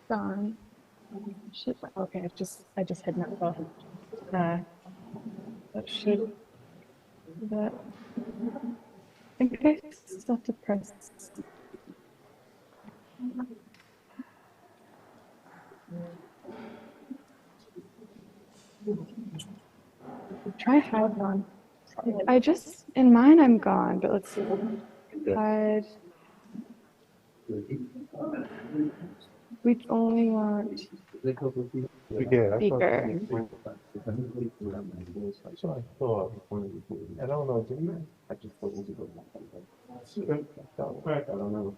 Gone. Should, okay, I just had not thought. That should that. I think I still have to press. Try hide one. I just in mine I'm gone, but let's see. Hide. We only want speaker. That's what I thought. I don't know, did you? I just thought it was I don't know.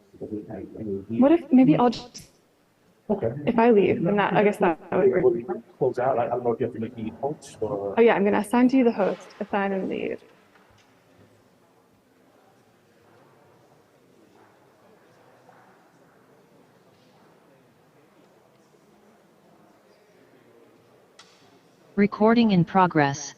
What if maybe I'll just Okay. if I leave, then that I guess that would work. Close out. I don't know if you have to make the host or. Oh yeah, I'm gonna assign to you the host, assign and leave. Recording in progress.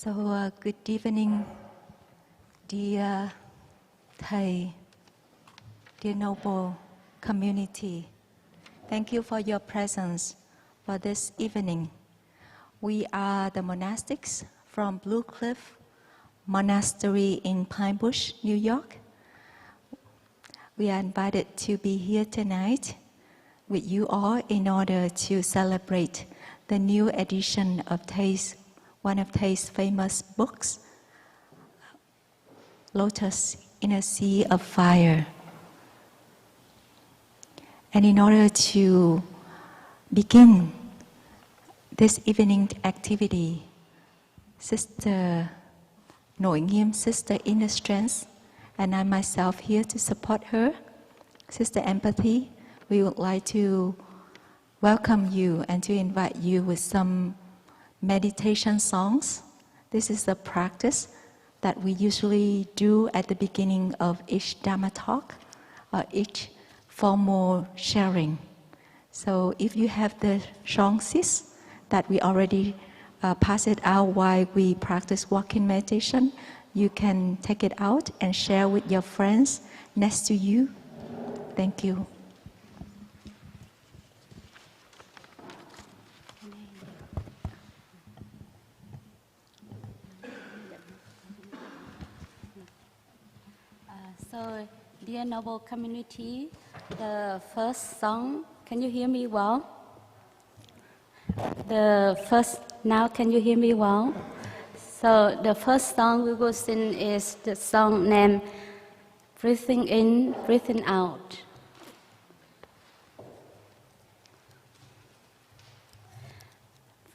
So good evening, Dear Thầy, dear noble community, thank you for your presence for this evening. We are the monastics from Blue Cliff Monastery in Pine Bush, New York. We are invited to be here tonight with you all in order to celebrate the new edition of one of Thay's famous books, Lotus in a Sea of Fire. And in order to begin this evening activity, Sister Nội Nghiêm, Sister Inner Strength, and I myself here to support her, Sister Empathy, we would like to welcome you and to invite you with some meditation songs. This is a practice that we usually do at the beginning of each Dharma talk or each formal sharing. So if you have the songs that we already pass it out while we practice walking meditation, you can take it out and share with your friends next to you. Thank you. So, dear noble community, the first song, can you hear me well? Now can you hear me well? So the first song we will sing is the song named Breathing In, Breathing Out.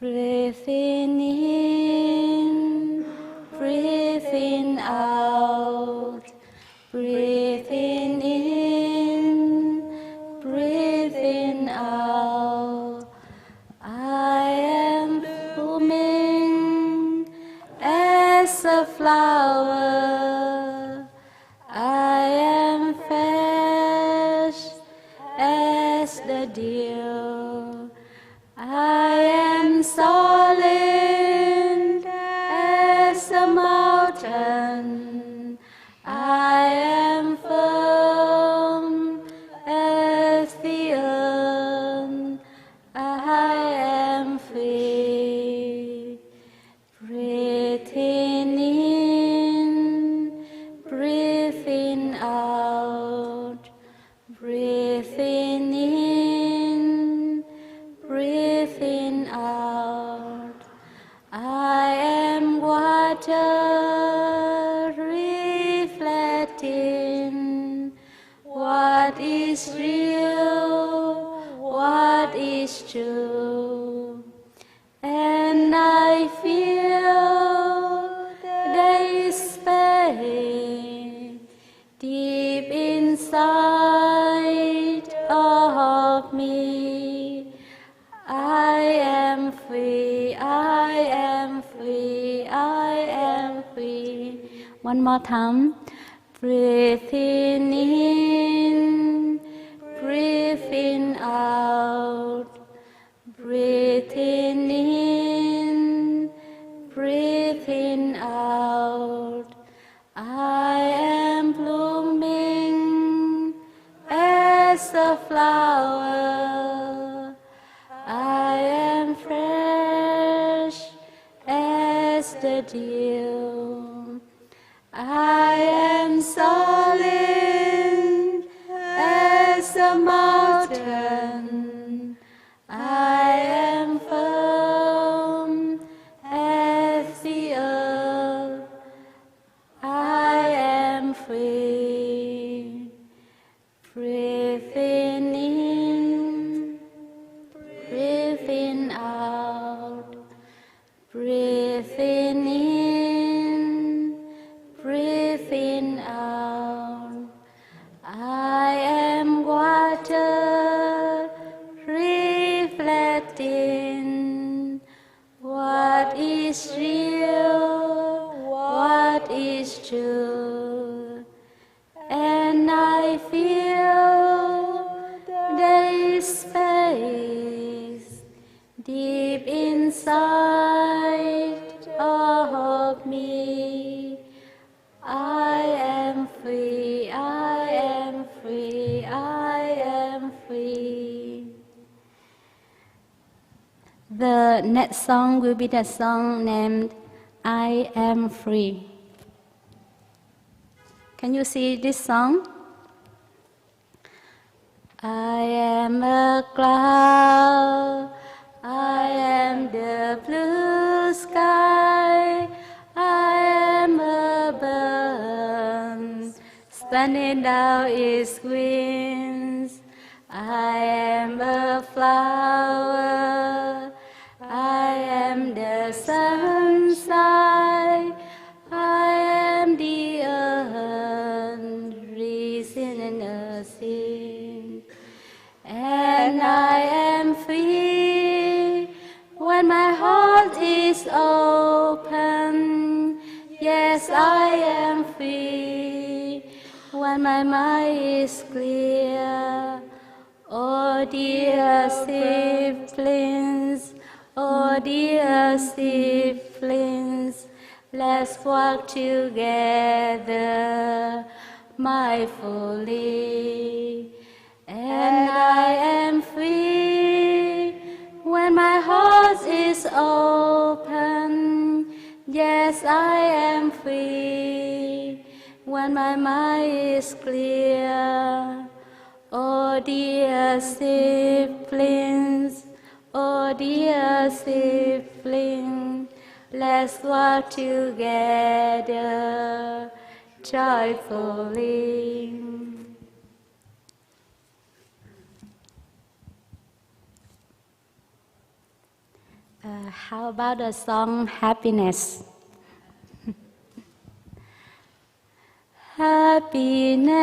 Breathing in, breathing out. Breathing in, breathing out. I am blooming as a flower. I am fresh as the dew. I am solid as a mountain. I am firm as the earth. I am free. Breathing in, breathing out. Breathing in, breathing out. I am water reflecting what is real, what is true. And I feel there is space deep inside of me. I am free, I am free, I am free. One more time. Breathing in, breathing out. Breathing in, breathing out. I am blooming as a flower. I am fresh as the dew. I am solid as a mountain. I am firm as the earth. I am free. Breathing in, breathing out. Breathing in, breathing out. I am water reflecting what is real, what is true. And I feel there is space deep inside of me. I The next song will be the song named I Am Free. Can you see this song? I am a cloud, I am the blue sky, I am a bird, spreading out its wings. I am a flower, I am the sunshine, I am the earth, reason and unseen. And I am free when my heart is open. Yes, I am free when my mind is clear. Oh dear siblings, oh dear siblings, let's walk together mindfully. And I am free when my heart is open. Yes, I am free when my mind is clear. Oh dear siblings, oh dear siblings, let's walk together joyfully. How about the song Happiness? Happiness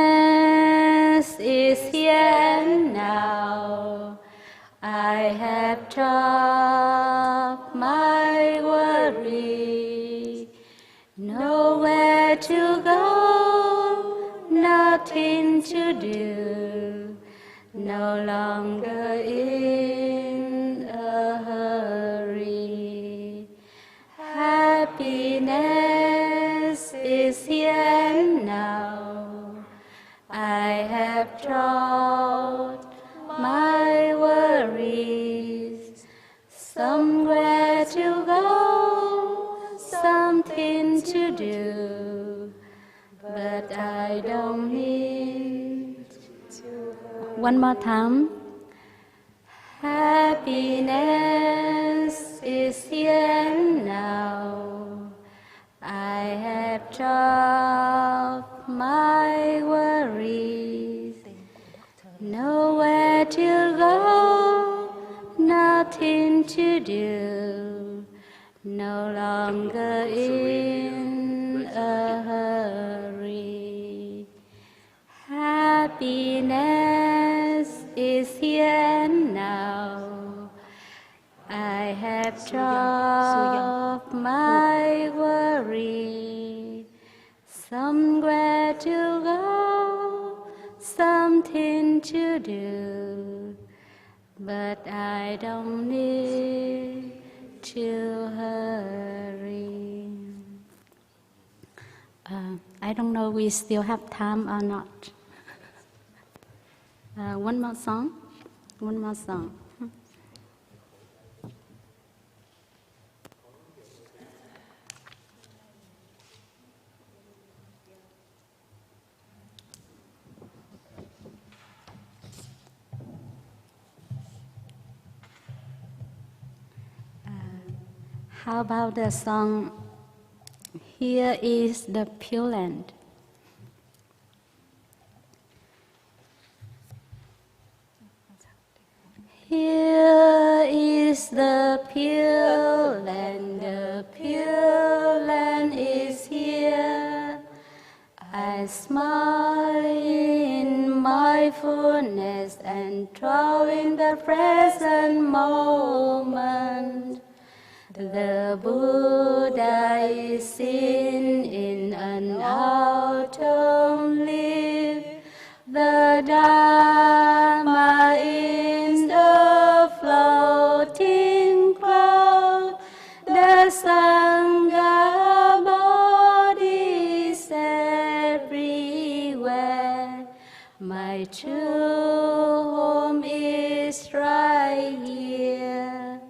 is here and now. I have dropped my worry. Nowhere to go, nothing to do. No longer in a hurry. Happiness is here and now. I have dropped my worries. Somewhere to go, something to do, but I don't need to. One more time. Happiness is here and now. I have dropped my worries. Nowhere to go, nothing to do. No longer in a hurry. Happiness is here and now. I have dropped my worry. Somewhere to go, something to do, but I don't need to hurry. I don't know we still have time or not. One more song. One more song. How about the song, Here is the Pure Land? Here is the pure land, the pure land is here. I smile in mindfulness and throw in the present moment. The Buddha is seen in an autumn leaf, the Dharma in a floating cloud, the Sangha bodies everywhere. My true home is right here.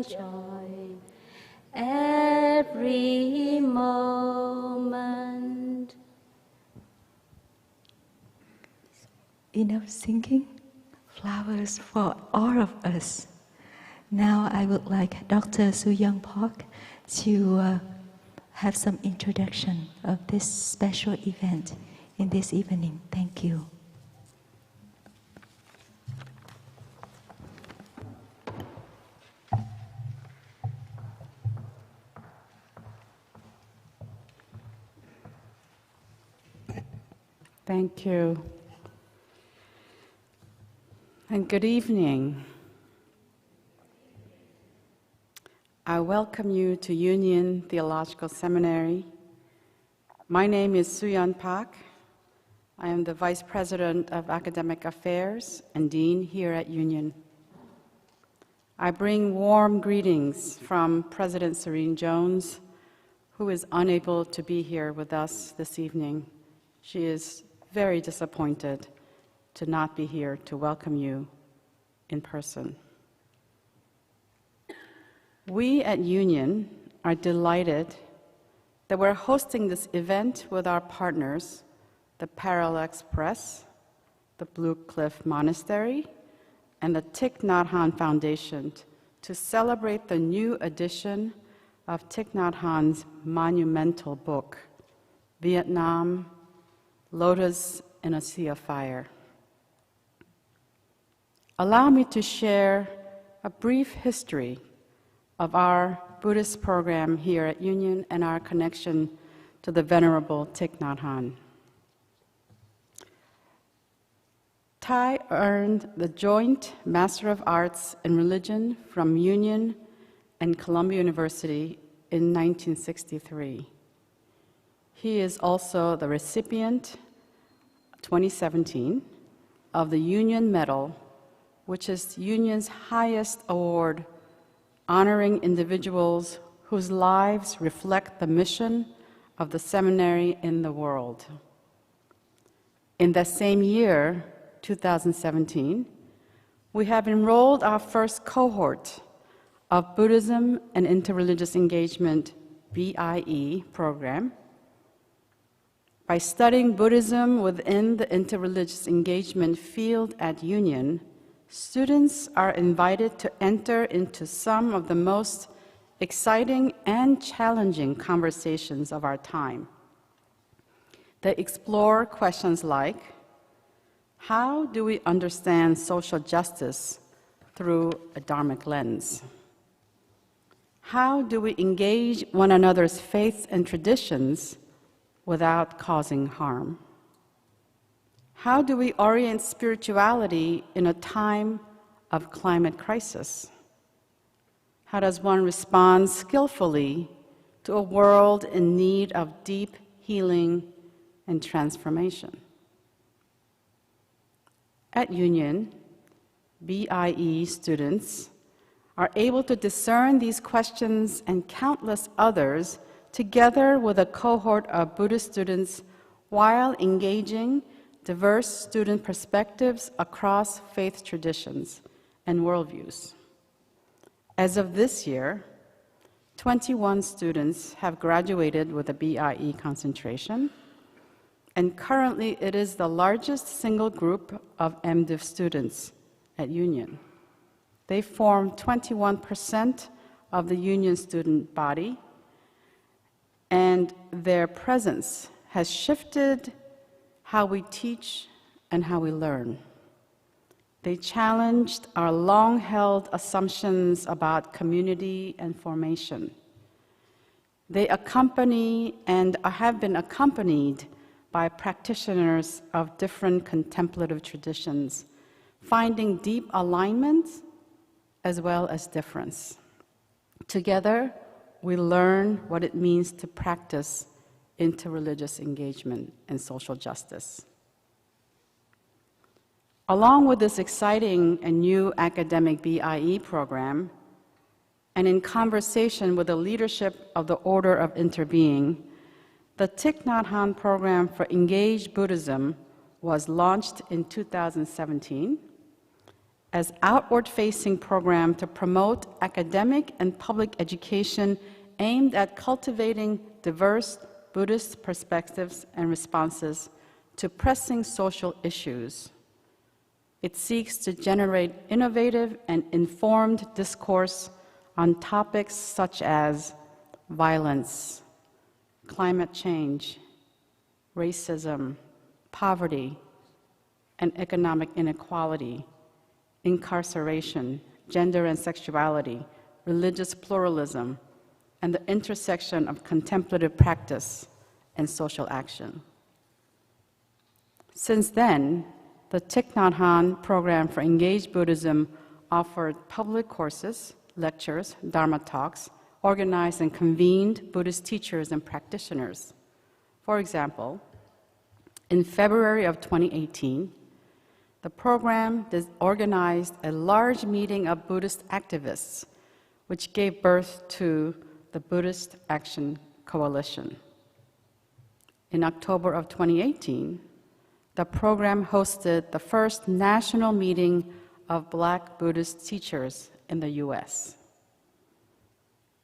joy every moment. Enough singing? Flowers for all of us. Now I would like Dr. Su Young Park to have some introduction of this special event in this evening. Thank you. Thank you. And good evening. I welcome you to Union Theological Seminary. My name is Suyan Pak. I am the Vice President of Academic Affairs and Dean here at Union. I bring warm greetings from President Serene Jones, who is unable to be here with us this evening. She is very disappointed to not be here to welcome you in person. We at Union are delighted that we're hosting this event with our partners, the Parallax Press, the Cliff Monastery, and the Thich Nhat Hanh Foundation to celebrate the new edition of Thich Nhat Hanh's monumental book, Vietnam, Lotus in a Sea of Fire. Allow me to share a brief history of our Buddhist program here at Union and our connection to the Venerable Thich Nhat Hanh. Thai earned the Joint Master of Arts in Religion from Union and Columbia University in 1963. He is also the recipient, 2017, of the Union Medal, which is Union's highest award, honoring individuals whose lives reflect the mission of the seminary in the world. In that same year, 2017, we have enrolled our first cohort of Buddhism and Interreligious Engagement, BIE program. By studying Buddhism within the interreligious engagement field at Union, students are invited to enter into some of the most exciting and challenging conversations of our time. They explore questions like, how do we understand social justice through a dharmic lens? How do we engage one another's faiths and traditions without causing harm? How do we orient spirituality in a time of climate crisis? How does one respond skillfully to a world in need of deep healing and transformation? At Union, BIE students are able to discern these questions and countless others together with a cohort of Buddhist students while engaging diverse student perspectives across faith traditions and worldviews. As of this year, 21 students have graduated with a BIE concentration, and currently it is the largest single group of MDiv students at Union. They form 21% of the Union student body, and their presence has shifted how we teach and how we learn. They challenged our long-held assumptions about community and formation. They accompany and have been accompanied by practitioners of different contemplative traditions, finding deep alignment as well as difference. Together, we learn what it means to practice interreligious engagement and social justice. Along with this exciting and new academic BIE program, and in conversation with the leadership of the Order of Interbeing, the Thich Nhat Hanh program for Engaged Buddhism was launched in 2017, as outward-facing program to promote academic and public education aimed at cultivating diverse Buddhist perspectives and responses to pressing social issues. It seeks to generate innovative and informed discourse on topics such as violence, climate change, racism, poverty, and economic inequality, incarceration, gender and sexuality, religious pluralism, and the intersection of contemplative practice and social action. Since then, the Thich Nhat Hanh program for Engaged Buddhism offered public courses, lectures, Dharma talks, organized and convened Buddhist teachers and practitioners. For example, in February of 2018, the program organized a large meeting of Buddhist activists, which gave birth to the Buddhist Action Coalition. In October of 2018, the program hosted the first national meeting of Black Buddhist teachers in the US.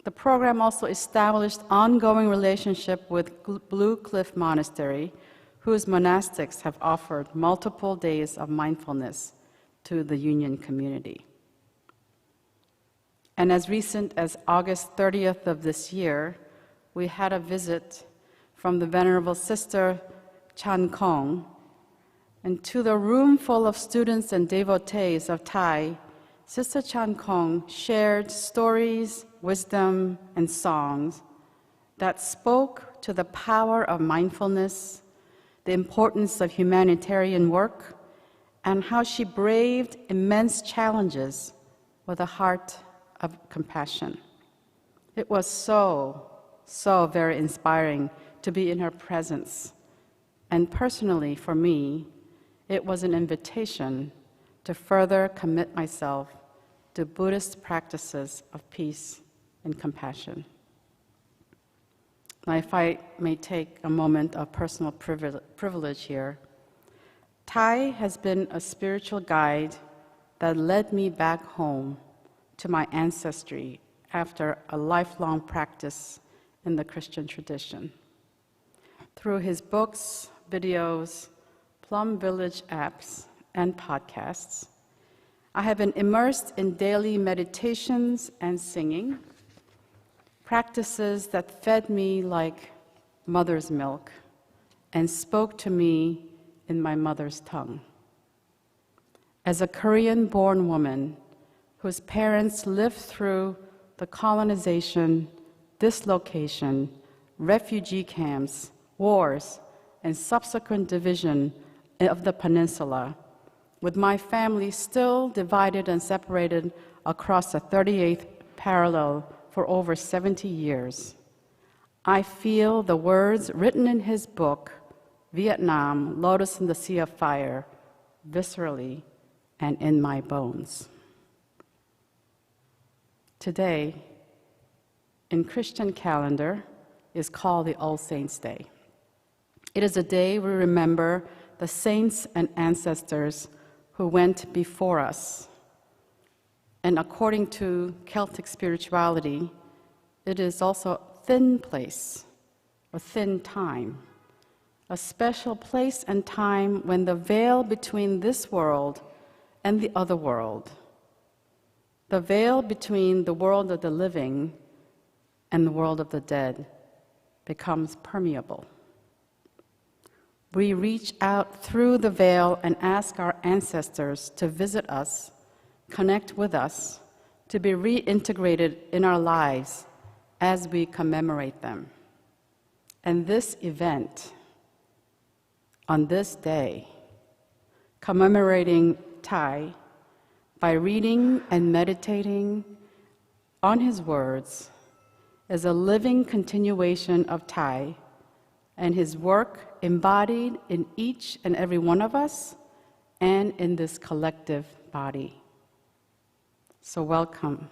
The program also established ongoing relationship with Blue Cliff Monastery, whose monastics have offered multiple days of mindfulness to the Union community. And as recent as August 30th of this year, we had a visit from the Venerable Sister Chan Kong, and to the room full of students and devotees of Thai, Sister Chan Kong shared stories, wisdom, and songs that spoke to the power of mindfulness, the importance of humanitarian work, and how she braved immense challenges with a heart of compassion. It was so very inspiring to be in her presence. And personally, for me, it was an invitation to further commit myself to Buddhist practices of peace and compassion. Now, if I may take a moment of personal privilege here, Thai has been a spiritual guide that led me back home to my ancestry after a lifelong practice in the Christian tradition. Through his books, videos, Plum Village apps, and podcasts, I have been immersed in daily meditations and singing, practices that fed me like mother's milk and spoke to me in my mother's tongue. As a Korean-born woman whose parents lived through the colonization, dislocation, refugee camps, wars, and subsequent division of the peninsula, with my family still divided and separated across the 38th parallel for over 70 years, I feel the words written in his book, Vietnam, Lotus in the Sea of Fire, viscerally and in my bones. Today, in Christian calendar, is called the All Saints' Day. It is a day we remember the saints and ancestors who went before us. And according to Celtic spirituality, it is also a thin place, or thin time, a special place and time when the veil between this world and the other world, the veil between the world of the living and the world of the dead, becomes permeable. We reach out through the veil and ask our ancestors to visit us, connect with us, to be reintegrated in our lives as we commemorate them. And this event, on this day, commemorating Thai, by reading and meditating on his words, is a living continuation of Thai and his work embodied in each and every one of us and in this collective body. So welcome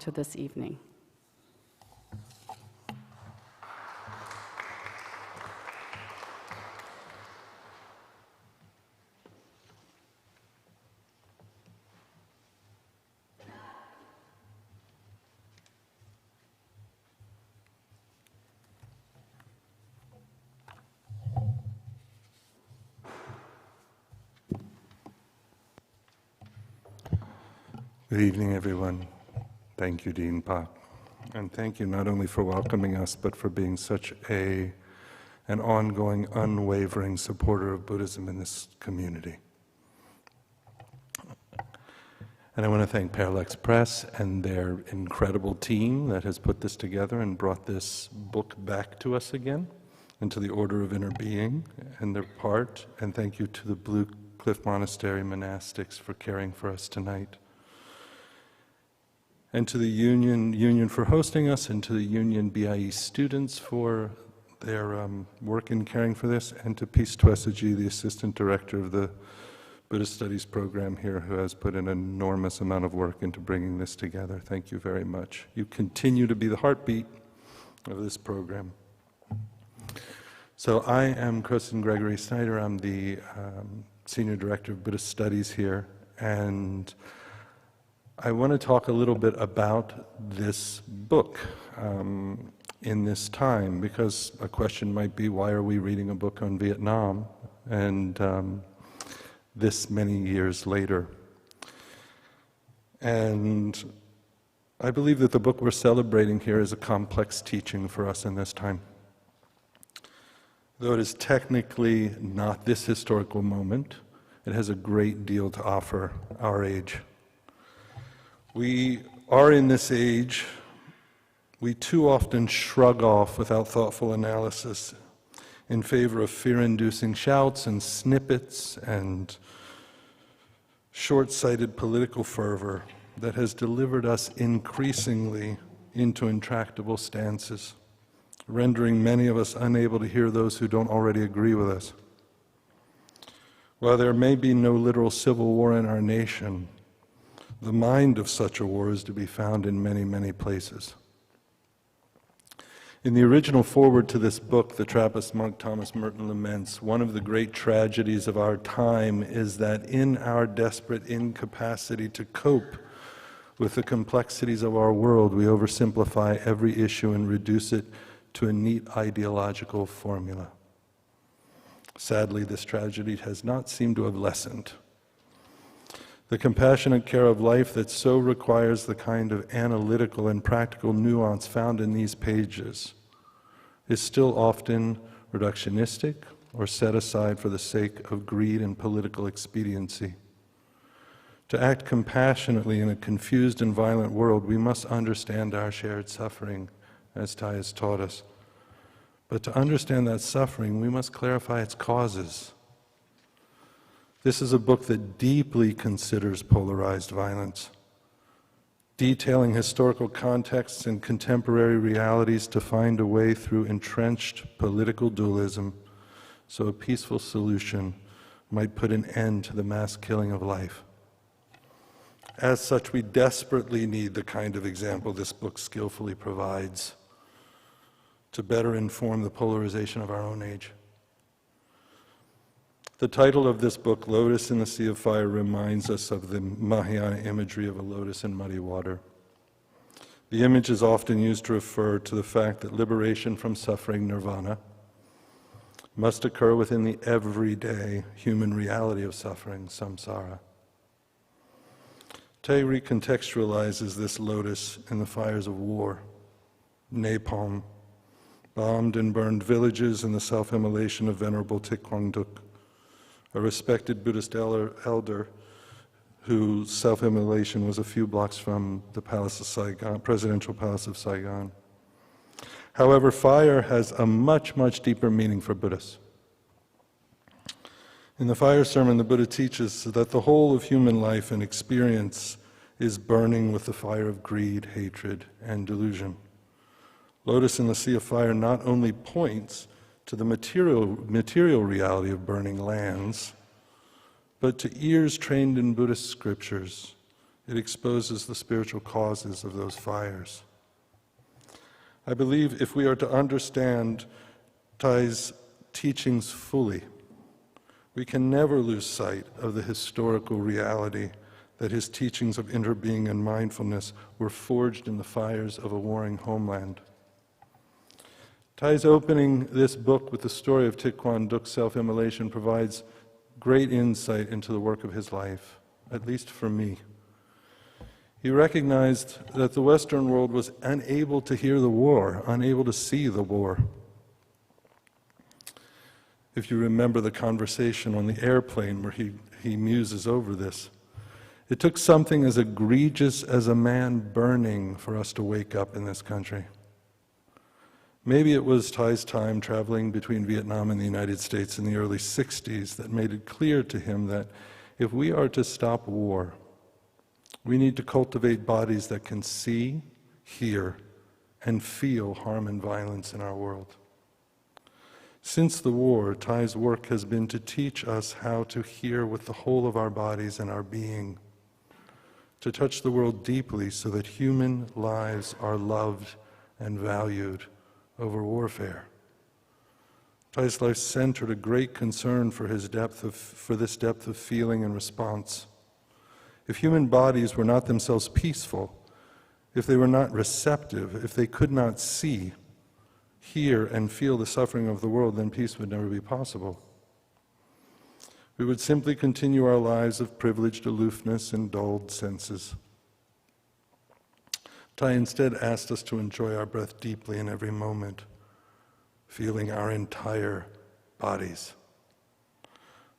to this evening. Good evening, everyone. Thank you, Dean Pak. And thank you not only for welcoming us, but for being such an ongoing, unwavering supporter of Buddhism in this community. And I want to thank Parallax Press and their incredible team that has put this together and brought this book back to us again, into the Order of Inner Being and their part. And thank you to the Cliff Monastery monastics for caring for us tonight. And to the Union for hosting us, and to the Union BIE students for their work in caring for this, and to Peace Twesaji, the Assistant Director of the Buddhist Studies program here, who has put an enormous amount of work into bringing this together. Thank you very much. You continue to be the heartbeat of this program. So I am Kristen Gregory Snyder. I'm the Senior Director of Buddhist Studies here, and I want to talk a little bit about this book in this time, because a question might be, why are we reading a book on Vietnam and this many years later? And I believe that the book we're celebrating here is a complex teaching for us in this time. Though it is technically not this historical moment, it has a great deal to offer our age. We are in this age, we too often shrug off without thoughtful analysis in favor of fear-inducing shouts and snippets and short-sighted political fervor that has delivered us increasingly into intractable stances, rendering many of us unable to hear those who don't already agree with us. While there may be no literal civil war in our nation, the mind of such a war is to be found in many, many places. In the original foreword to this book, the Trappist monk Thomas Merton laments, one of the great tragedies of our time is that in our desperate incapacity to cope with the complexities of our world, we oversimplify every issue and reduce it to a neat ideological formula. Sadly, this tragedy has not seemed to have lessened. The compassionate care of life that so requires the kind of analytical and practical nuance found in these pages is still often reductionistic or set aside for the sake of greed and political expediency. To act compassionately in a confused and violent world, we must understand our shared suffering, as Thai has taught us. But to understand that suffering, we must clarify its causes. This is a book that deeply considers polarized violence, detailing historical contexts and contemporary realities to find a way through entrenched political dualism so a peaceful solution might put an end to the mass killing of life. As such, we desperately need the kind of example this book skillfully provides to better inform the polarization of our own age. The title of this book, Lotus in the Sea of Fire, reminds us of the Mahayana imagery of a lotus in muddy water. The image is often used to refer to the fact that liberation from suffering, nirvana, must occur within the everyday human reality of suffering, samsara. Tay recontextualizes this lotus in the fires of war, napalm, bombed and burned villages, and the self-immolation of Venerable Thich Nhat Hanh Foundation, a respected Buddhist elder whose self-immolation was a few blocks from the Palace of Saigon, Presidential Palace of Saigon. However, fire has a much, much deeper meaning for Buddhists. In the fire sermon, the Buddha teaches that the whole of human life and experience is burning with the fire of greed, hatred, and delusion. Lotus in the Sea of Fire not only points to the material reality of burning lands, but to ears trained in Buddhist scriptures, it exposes the spiritual causes of those fires. I believe if we are to understand Thay's teachings fully, we can never lose sight of the historical reality that his teachings of inner being and mindfulness were forged in the fires of a warring homeland. Thay's opening this book with the story of Thich Nhat Hanh Duc's self-immolation provides great insight into the work of his life, at least for me. He recognized that the Western world was unable to hear the war, unable to see the war. If you remember the conversation on the airplane where he muses over this, it took something as egregious as a man burning for us to wake up in this country. Maybe it was Thai's time traveling between Vietnam and the United States in the early 60s that made it clear to him that if we are to stop war, we need to cultivate bodies that can see, hear, and feel harm and violence in our world. Since the war, Thai's work has been to teach us how to hear with the whole of our bodies and our being, to touch the world deeply so that human lives are loved and valued over warfare. Thai's life centered a great concern for this depth of feeling and response. If human bodies were not themselves peaceful, if they were not receptive, if they could not see, hear, and feel the suffering of the world, then peace would never be possible. We would simply continue our lives of privileged aloofness and dulled senses. Thai instead asked us to enjoy our breath deeply in every moment, feeling our entire bodies.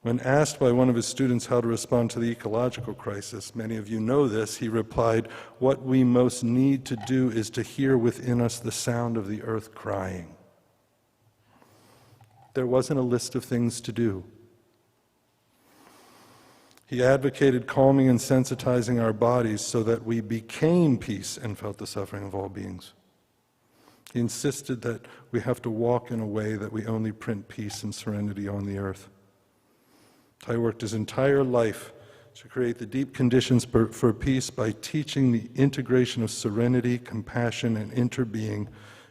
When asked by one of his students how to respond to the ecological crisis, many of you know this, he replied, "What we most need to do is to hear within us the sound of the earth crying." There wasn't a list of things to do. He advocated calming and sensitizing our bodies so that we became peace and felt the suffering of all beings. He insisted that we have to walk in a way that we only print peace and serenity on the earth. Thai worked his entire life to create the deep conditions for peace by teaching the integration of serenity, compassion, and interbeing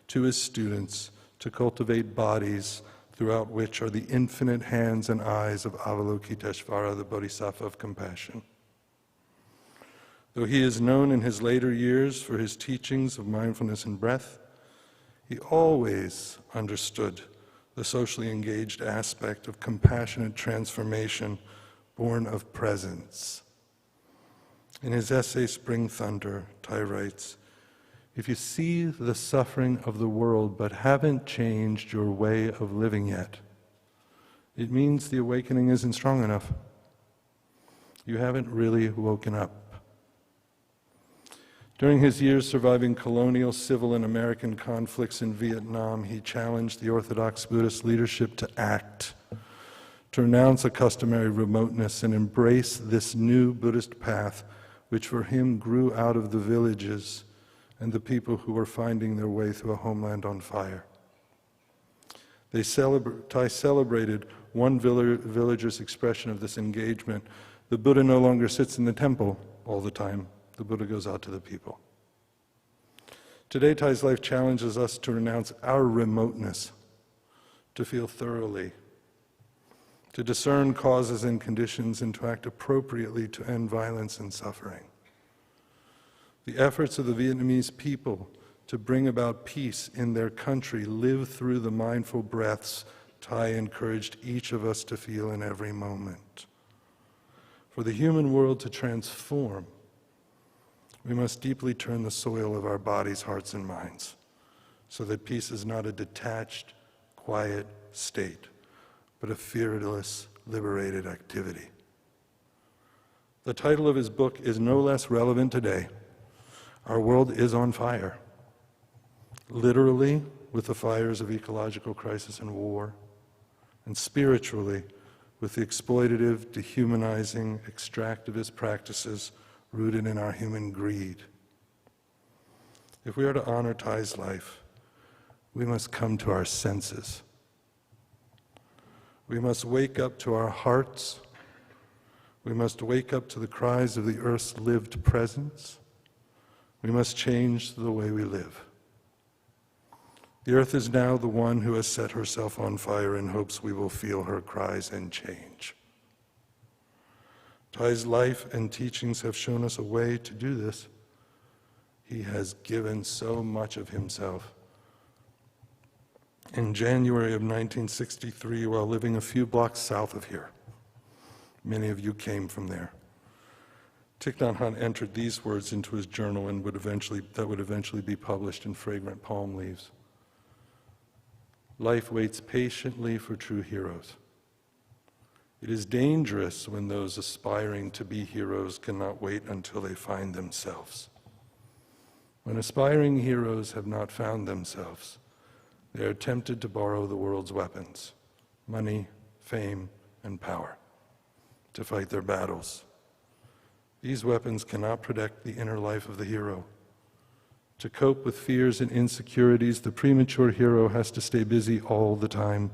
to his students to cultivate bodies throughout which are the infinite hands and eyes of Avalokiteshvara, the Bodhisattva of compassion. Though he is known in his later years for his teachings of mindfulness and breath, he always understood the socially engaged aspect of compassionate transformation born of presence. In his essay, Spring Thunder, Thai writes, "If you see the suffering of the world but haven't changed your way of living yet, it means the awakening isn't strong enough. You haven't really woken up." During his years surviving colonial, civil, and American conflicts in Vietnam, he challenged the Orthodox Buddhist leadership to act, to renounce a customary remoteness and embrace this new Buddhist path, which for him grew out of the villages and the people who were finding their way through a homeland on fire. Thai celebrated one villager's expression of this engagement. The Buddha no longer sits in the temple all the time. The Buddha goes out to the people. Today, Thai's life challenges us to renounce our remoteness, to feel thoroughly, to discern causes and conditions, and to act appropriately to end violence and suffering. The efforts of the Vietnamese people to bring about peace in their country live through the mindful breaths Thai encouraged each of us to feel in every moment. For the human world to transform, we must deeply turn the soil of our bodies, hearts, and minds, so that peace is not a detached, quiet state, but a fearless, liberated activity. The title of his book is no less relevant today. Our world is on fire, literally with the fires of ecological crisis and war, and spiritually with the exploitative, dehumanizing, extractivist practices rooted in our human greed. If we are to honor Thai's life, we must come to our senses. We must wake up to our hearts. We must wake up to the cries of the earth's lived presence. We must change the way we live. The earth is now the one who has set herself on fire in hopes we will feel her cries and change. Thai's life and teachings have shown us a way to do this. He has given so much of himself. In January of 1963, while living a few blocks south of here, many of you came from there, Thich Nhat Hanh entered these words into his journal and would eventually be published in Fragrant Palm Leaves. Life waits patiently for true heroes. It is dangerous when those aspiring to be heroes cannot wait until they find themselves. When aspiring heroes have not found themselves, they are tempted to borrow the world's weapons, money, fame, and power, to fight their battles. These weapons cannot protect the inner life of the hero. To cope with fears and insecurities, the premature hero has to stay busy all the time.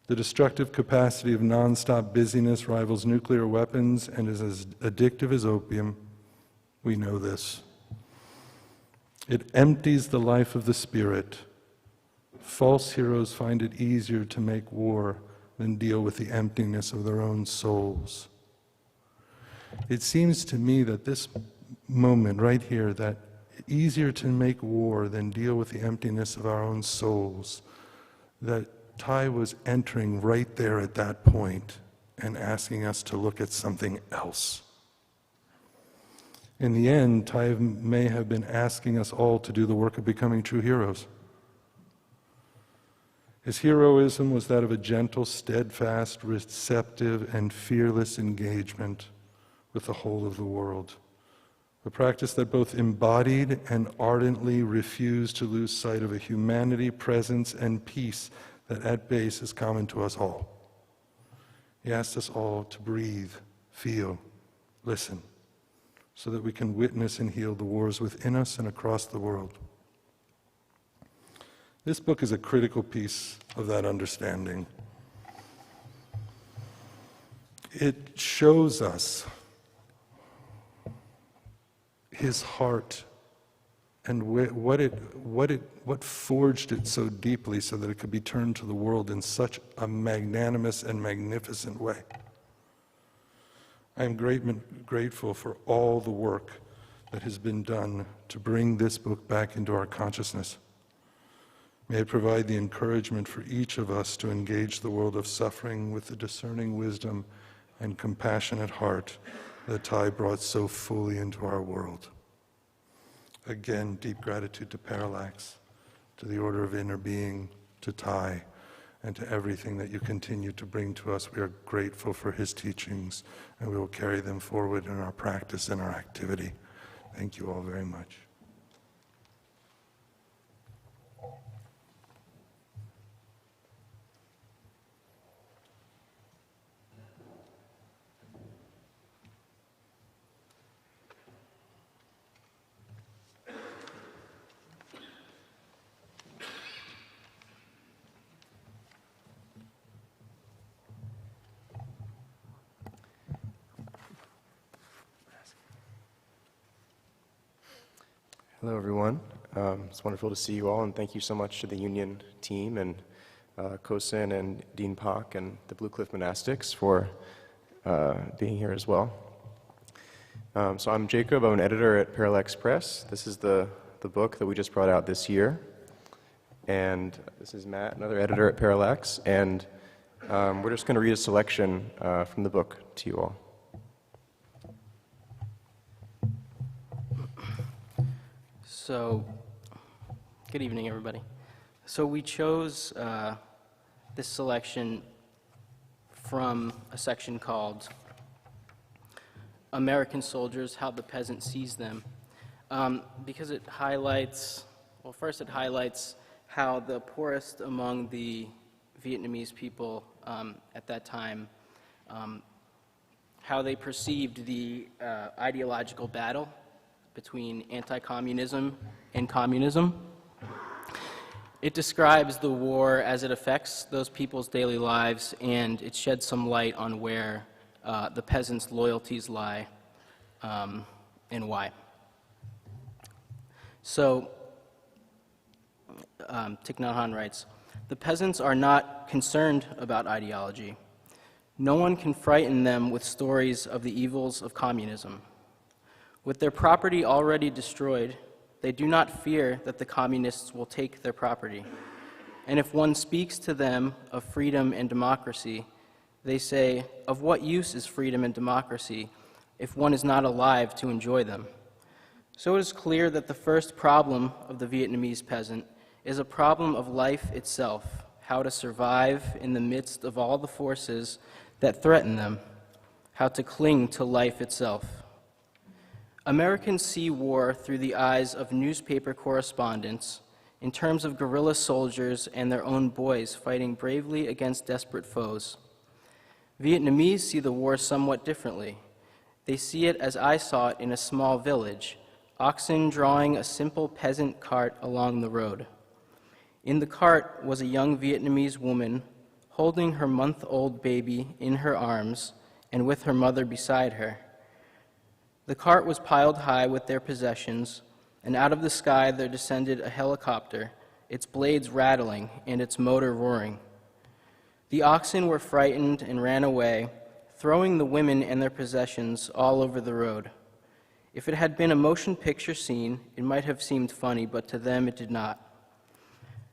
The destructive capacity of non-stop busyness rivals nuclear weapons and is as addictive as opium. We know this. It empties the life of the spirit. False heroes find it easier to make war than deal with the emptiness of their own souls. It seems to me that this moment right here, that easier to make war than deal with the emptiness of our own souls, that Thai was entering right there at that point and asking us to look at something else. In the end, Thai may have been asking us all to do the work of becoming true heroes. His heroism was that of a gentle, steadfast, receptive, and fearless engagement with the whole of the world. A practice that both embodied and ardently refused to lose sight of a humanity, presence, and peace that at base is common to us all. He asked us all to breathe, feel, listen, so that we can witness and heal the wars within us and across the world. This book is a critical piece of that understanding. It shows us his heart and what forged it so deeply so that it could be turned to the world in such a magnanimous and magnificent way. I am grateful for all the work that has been done to bring this book back into our consciousness. May it provide the encouragement for each of us to engage the world of suffering with the discerning wisdom and compassionate heart that Thai brought so fully into our world. Again, deep gratitude to Parallax, to the Order of Inner Being, to Thai, and to everything that you continue to bring to us. We are grateful for his teachings, and we will carry them forward in our practice and our activity. Thank you all very much. Hello, everyone. It's wonderful to see you all, and thank you so much to the Union team and Kosin and Dean Pak and the Blue Cliff Monastics for being here as well. So I'm Jacob. I'm an editor at Parallax Press. This is the book that we just brought out this year. And this is Matt, another editor at Parallax. And we're just going to read a selection from the book to you all. So, good evening, everybody. So we chose this selection from a section called American Soldiers, How the Peasant Sees Them, because it highlights, well, first it highlights how the poorest among the Vietnamese people at that time, how they perceived the ideological battle between anti-communism and communism. It describes the war as it affects those people's daily lives, and it sheds some light on where the peasants' loyalties lie and why. So, Thich Nhat Hanh writes, "The peasants are not concerned about ideology. No one can frighten them with stories of the evils of communism. With their property already destroyed, they do not fear that the communists will take their property. And if one speaks to them of freedom and democracy, they say, 'Of what use is freedom and democracy if one is not alive to enjoy them. So it is clear that the first problem of the Vietnamese peasant is a problem of life itself, how to survive in the midst of all the forces that threaten them, how to cling to life itself. Americans see war through the eyes of newspaper correspondents, in terms of guerrilla soldiers and their own boys fighting bravely against desperate foes. Vietnamese see the war somewhat differently. They see it as I saw it in a small village, oxen drawing a simple peasant cart along the road. In the cart was a young Vietnamese woman holding her month-old baby in her arms and with her mother beside her. The cart was piled high with their possessions, and out of the sky there descended a helicopter, its blades rattling and its motor roaring. The oxen were frightened and ran away, throwing the women and their possessions all over the road. If it had been a motion picture scene, it might have seemed funny, but to them it did not.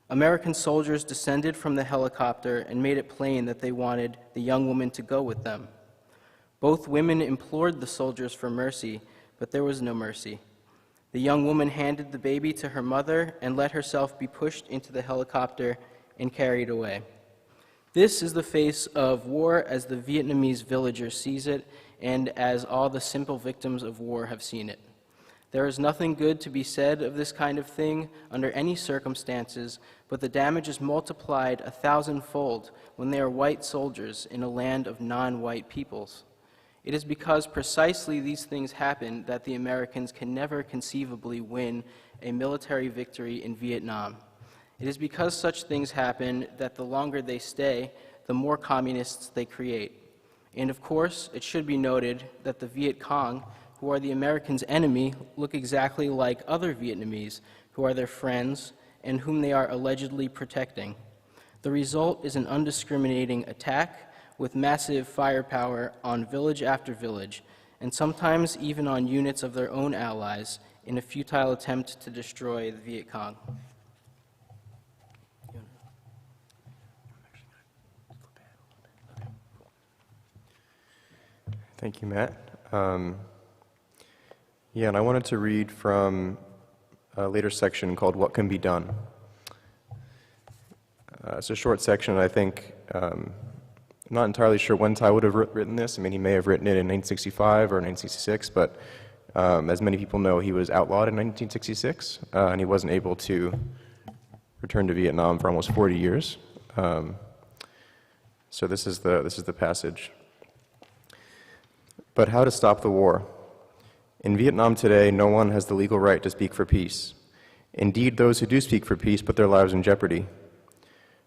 American soldiers descended from the helicopter and made it plain that they wanted the young woman to go with them. Both women implored the soldiers for mercy, but there was no mercy. The young woman handed the baby to her mother and let herself be pushed into the helicopter and carried away. This is the face of war as the Vietnamese villager sees it and as all the simple victims of war have seen it. There is nothing good to be said of this kind of thing under any circumstances, but the damage is multiplied 1,000-fold when they are white soldiers in a land of non-white peoples. It is because precisely these things happen that the Americans can never conceivably win a military victory in Vietnam. It is because such things happen that the longer they stay, the more communists they create. And of course, it should be noted that the Viet Cong, who are the Americans' enemy, look exactly like other Vietnamese, who are their friends and whom they are allegedly protecting. The result is an undiscriminating attack with massive firepower on village after village, and sometimes even on units of their own allies, in a futile attempt to destroy the Viet Cong. Thank you, Matt. Yeah, and I wanted to read from a later section called What Can Be Done. It's a short section, I think. I'm not entirely sure when Thai would have written this. I mean, he may have written it in 1965 or 1966, but as many people know, he was outlawed in 1966, and he wasn't able to return to Vietnam for almost 40 years. So this is the passage. But how to stop the war? In Vietnam today, no one has the legal right to speak for peace. Indeed, those who do speak for peace put their lives in jeopardy.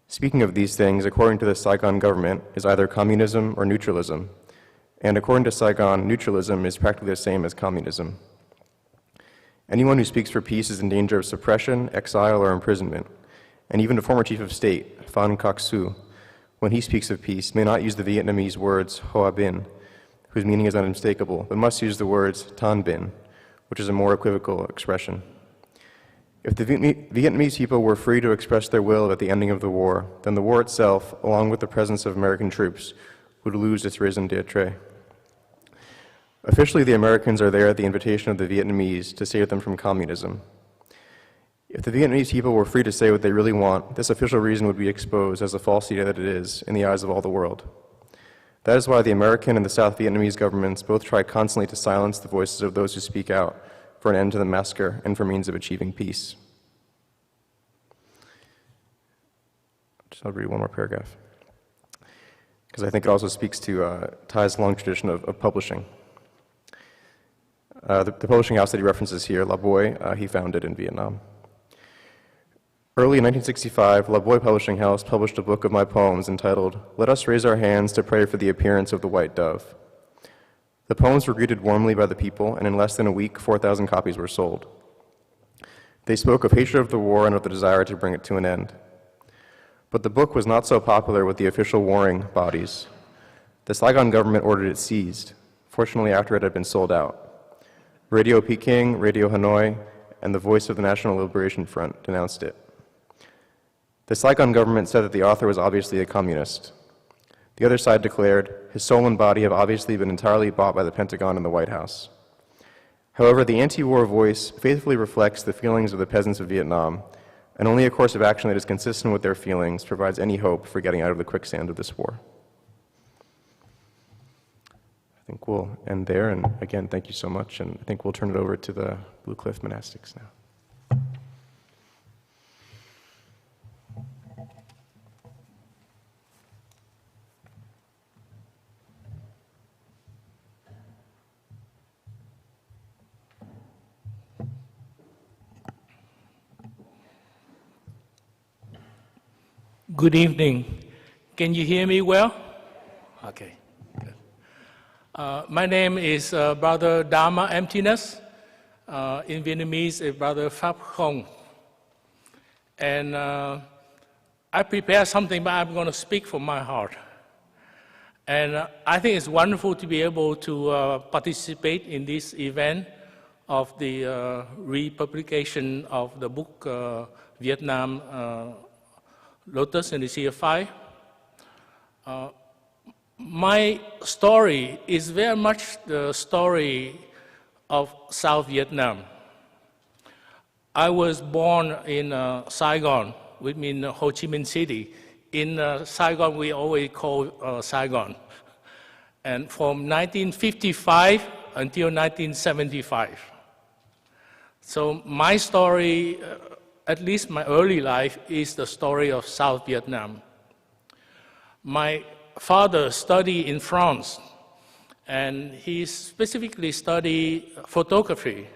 Speaking of these things, according to the Saigon government, is either communism or neutralism. And according to Saigon, neutralism is practically the same as communism. Anyone who speaks for peace is in danger of suppression, exile, or imprisonment. And even the former chief of state, Phan Quoc Su, when he speaks of peace, may not use the Vietnamese words Hoa Bin, whose meaning is unmistakable, but must use the words Tan Bin, which is a more equivocal expression. If the Vietnamese people were free to express their will at the ending of the war, then the war itself, along with the presence of American troops, would lose its raison d'etre. Officially, the Americans are there at the invitation of the Vietnamese to save them from communism. If the Vietnamese people were free to say what they really want, this official reason would be exposed as a falsity that it is in the eyes of all the world. That is why the American and the South Vietnamese governments both try constantly to silence the voices of those who speak out for an end to the massacre and for means of achieving peace. I'll read one more paragraph, because I think it also speaks to Thai's long tradition of publishing. The publishing house that he references here, La Boy, he founded in Vietnam. Early in 1965, La Boy Publishing House published a book of my poems entitled, "Let Us Raise Our Hands to Pray for the Appearance of the White Dove." The poems were greeted warmly by the people, and in less than a week, 4,000 copies were sold. They spoke of hatred of the war and of the desire to bring it to an end. But the book was not so popular with the official warring bodies. The Saigon government ordered it seized, fortunately after it had been sold out. Radio Peking, Radio Hanoi, and the Voice of the National Liberation Front denounced it. The Saigon government said that the author was obviously a communist. The other side declared, his soul and body have obviously been entirely bought by the Pentagon and the White House. However, the anti-war voice faithfully reflects the feelings of the peasants of Vietnam, and only a course of action that is consistent with their feelings provides any hope for getting out of the quicksand of this war. I think we'll end there, and again, thank you so much, and I think we'll turn it over to the Blue Cliff Monastics now. Good evening. Can you hear me well? Okay, good. My name is Brother Dharma Emptiness. In Vietnamese, is Brother Pháp Không. And I prepared something, but I'm going to speak from my heart. And I think it's wonderful to be able to participate in this event of the republication of the book Vietnam Lotus in the Sea of Fire. My story is very much the story of South Vietnam. I was born in Saigon, which means Ho Chi Minh City. In Saigon, we always call Saigon. And from 1955 until 1975. So my story, at least my early life, is the story of South Vietnam. My father studied in France, and he specifically studied photography,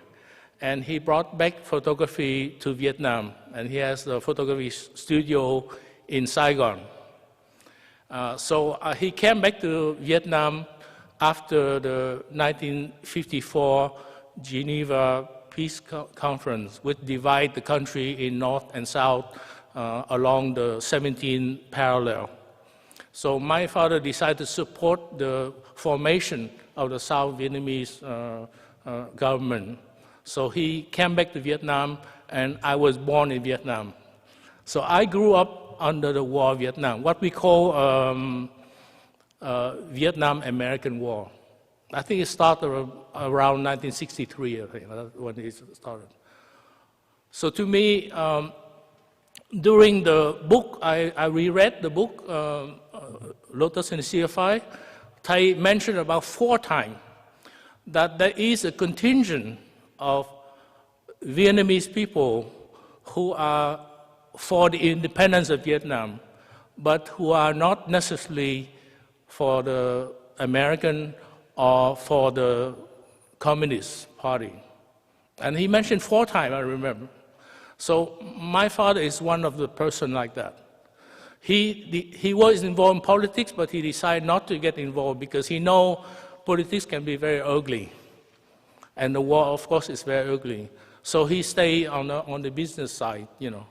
and he brought back photography to Vietnam, and he has a photography studio in Saigon. So he came back to Vietnam after the 1954 Geneva Peace Conference, which divided the country in North and South along the 17th parallel. So my father decided to support the formation of the South Vietnamese government. So he came back to Vietnam, and I was born in Vietnam. So I grew up under the war of Vietnam, what we call Vietnam-American War. I think it started around 1963, I think, when it started. So to me, during the book, I reread the book, Lotus in the Sea of Fire. Thầy mentioned about 4 times that there is a contingent of Vietnamese people who are for the independence of Vietnam, but who are not necessarily for the American or for the Communist Party. And he mentioned 4 times, I remember. So my father is one of the person like that. He was involved in politics, but he decided not to get involved because he knows politics can be very ugly. And the war, of course, is very ugly. So he stayed on the business side, you know.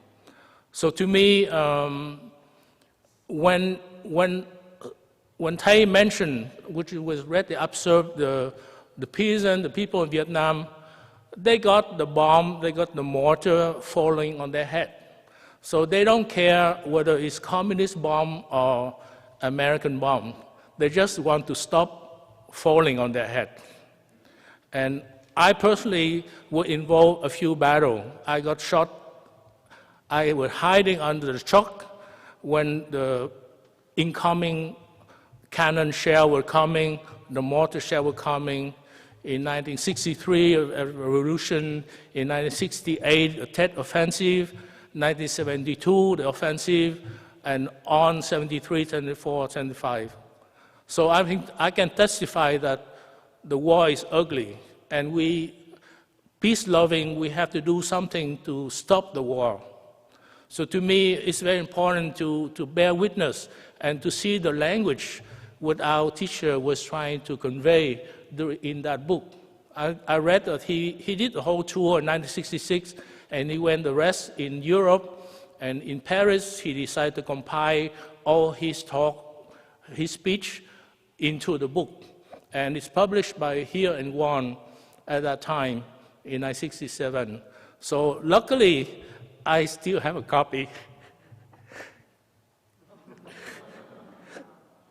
So to me, when Thầy mentioned, which was read, they observed the peasant, the people in Vietnam, they got the bomb, they got the mortar falling on their head. So they don't care whether it's communist bomb or American bomb. They just want to stop falling on their head. And I personally was involved in a few battles. I got shot. I was hiding under the truck when the incoming cannon shell were coming, the mortar shell were coming. In 1963, a revolution. In 1968, a Tet offensive. 1972, the offensive, and on 73, 74, 75. So I think I can testify that the war is ugly, and we, peace-loving, we have to do something to stop the war. So to me, it's very important to bear witness and to see the language what our teacher was trying to convey in that book. I read that he did the whole tour in 1966, and he went the rest in Europe, and in Paris, he decided to compile all his talk, his speech into the book. And it's published by Here and Won at that time in 1967. So luckily, I still have a copy.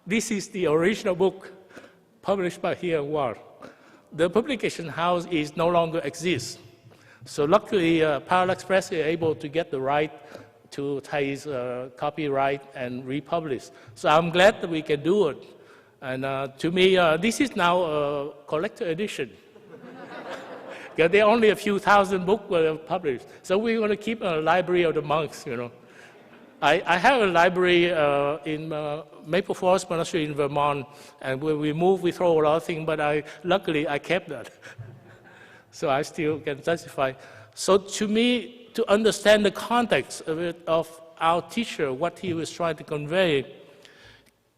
This is the original book published by Here War. The publication house is no longer exists. So luckily, Parallax Press is able to get the right to Thai's copyright and republish. So I'm glad that we can do it. And to me, this is now a collector edition. Because there are only a few thousand books were published. So we're going to keep a library of the monks, you know. I have a library in Maple Forest Monastery in Vermont, and when we move, we throw a lot of things, but luckily I kept that. So I still can testify. So to me, to understand the context of our teacher, what he was trying to convey,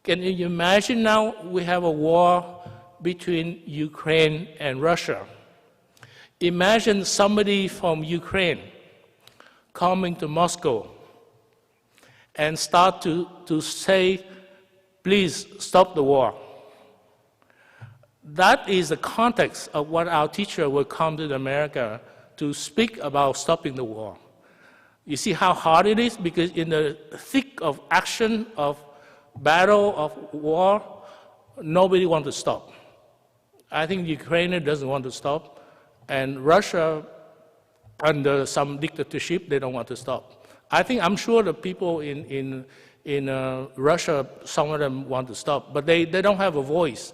can you imagine now we have a war between Ukraine and Russia? Imagine somebody from Ukraine coming to Moscow and start to say, please stop the war. That is the context of what our teacher will come to America to speak about stopping the war. You see how hard it is? Because in the thick of action, of battle, of war, nobody wants to stop. I think Ukraine doesn't want to stop, and Russia, under some dictatorship, they don't want to stop. I'm sure the people in Russia, some of them want to stop, but they don't have a voice.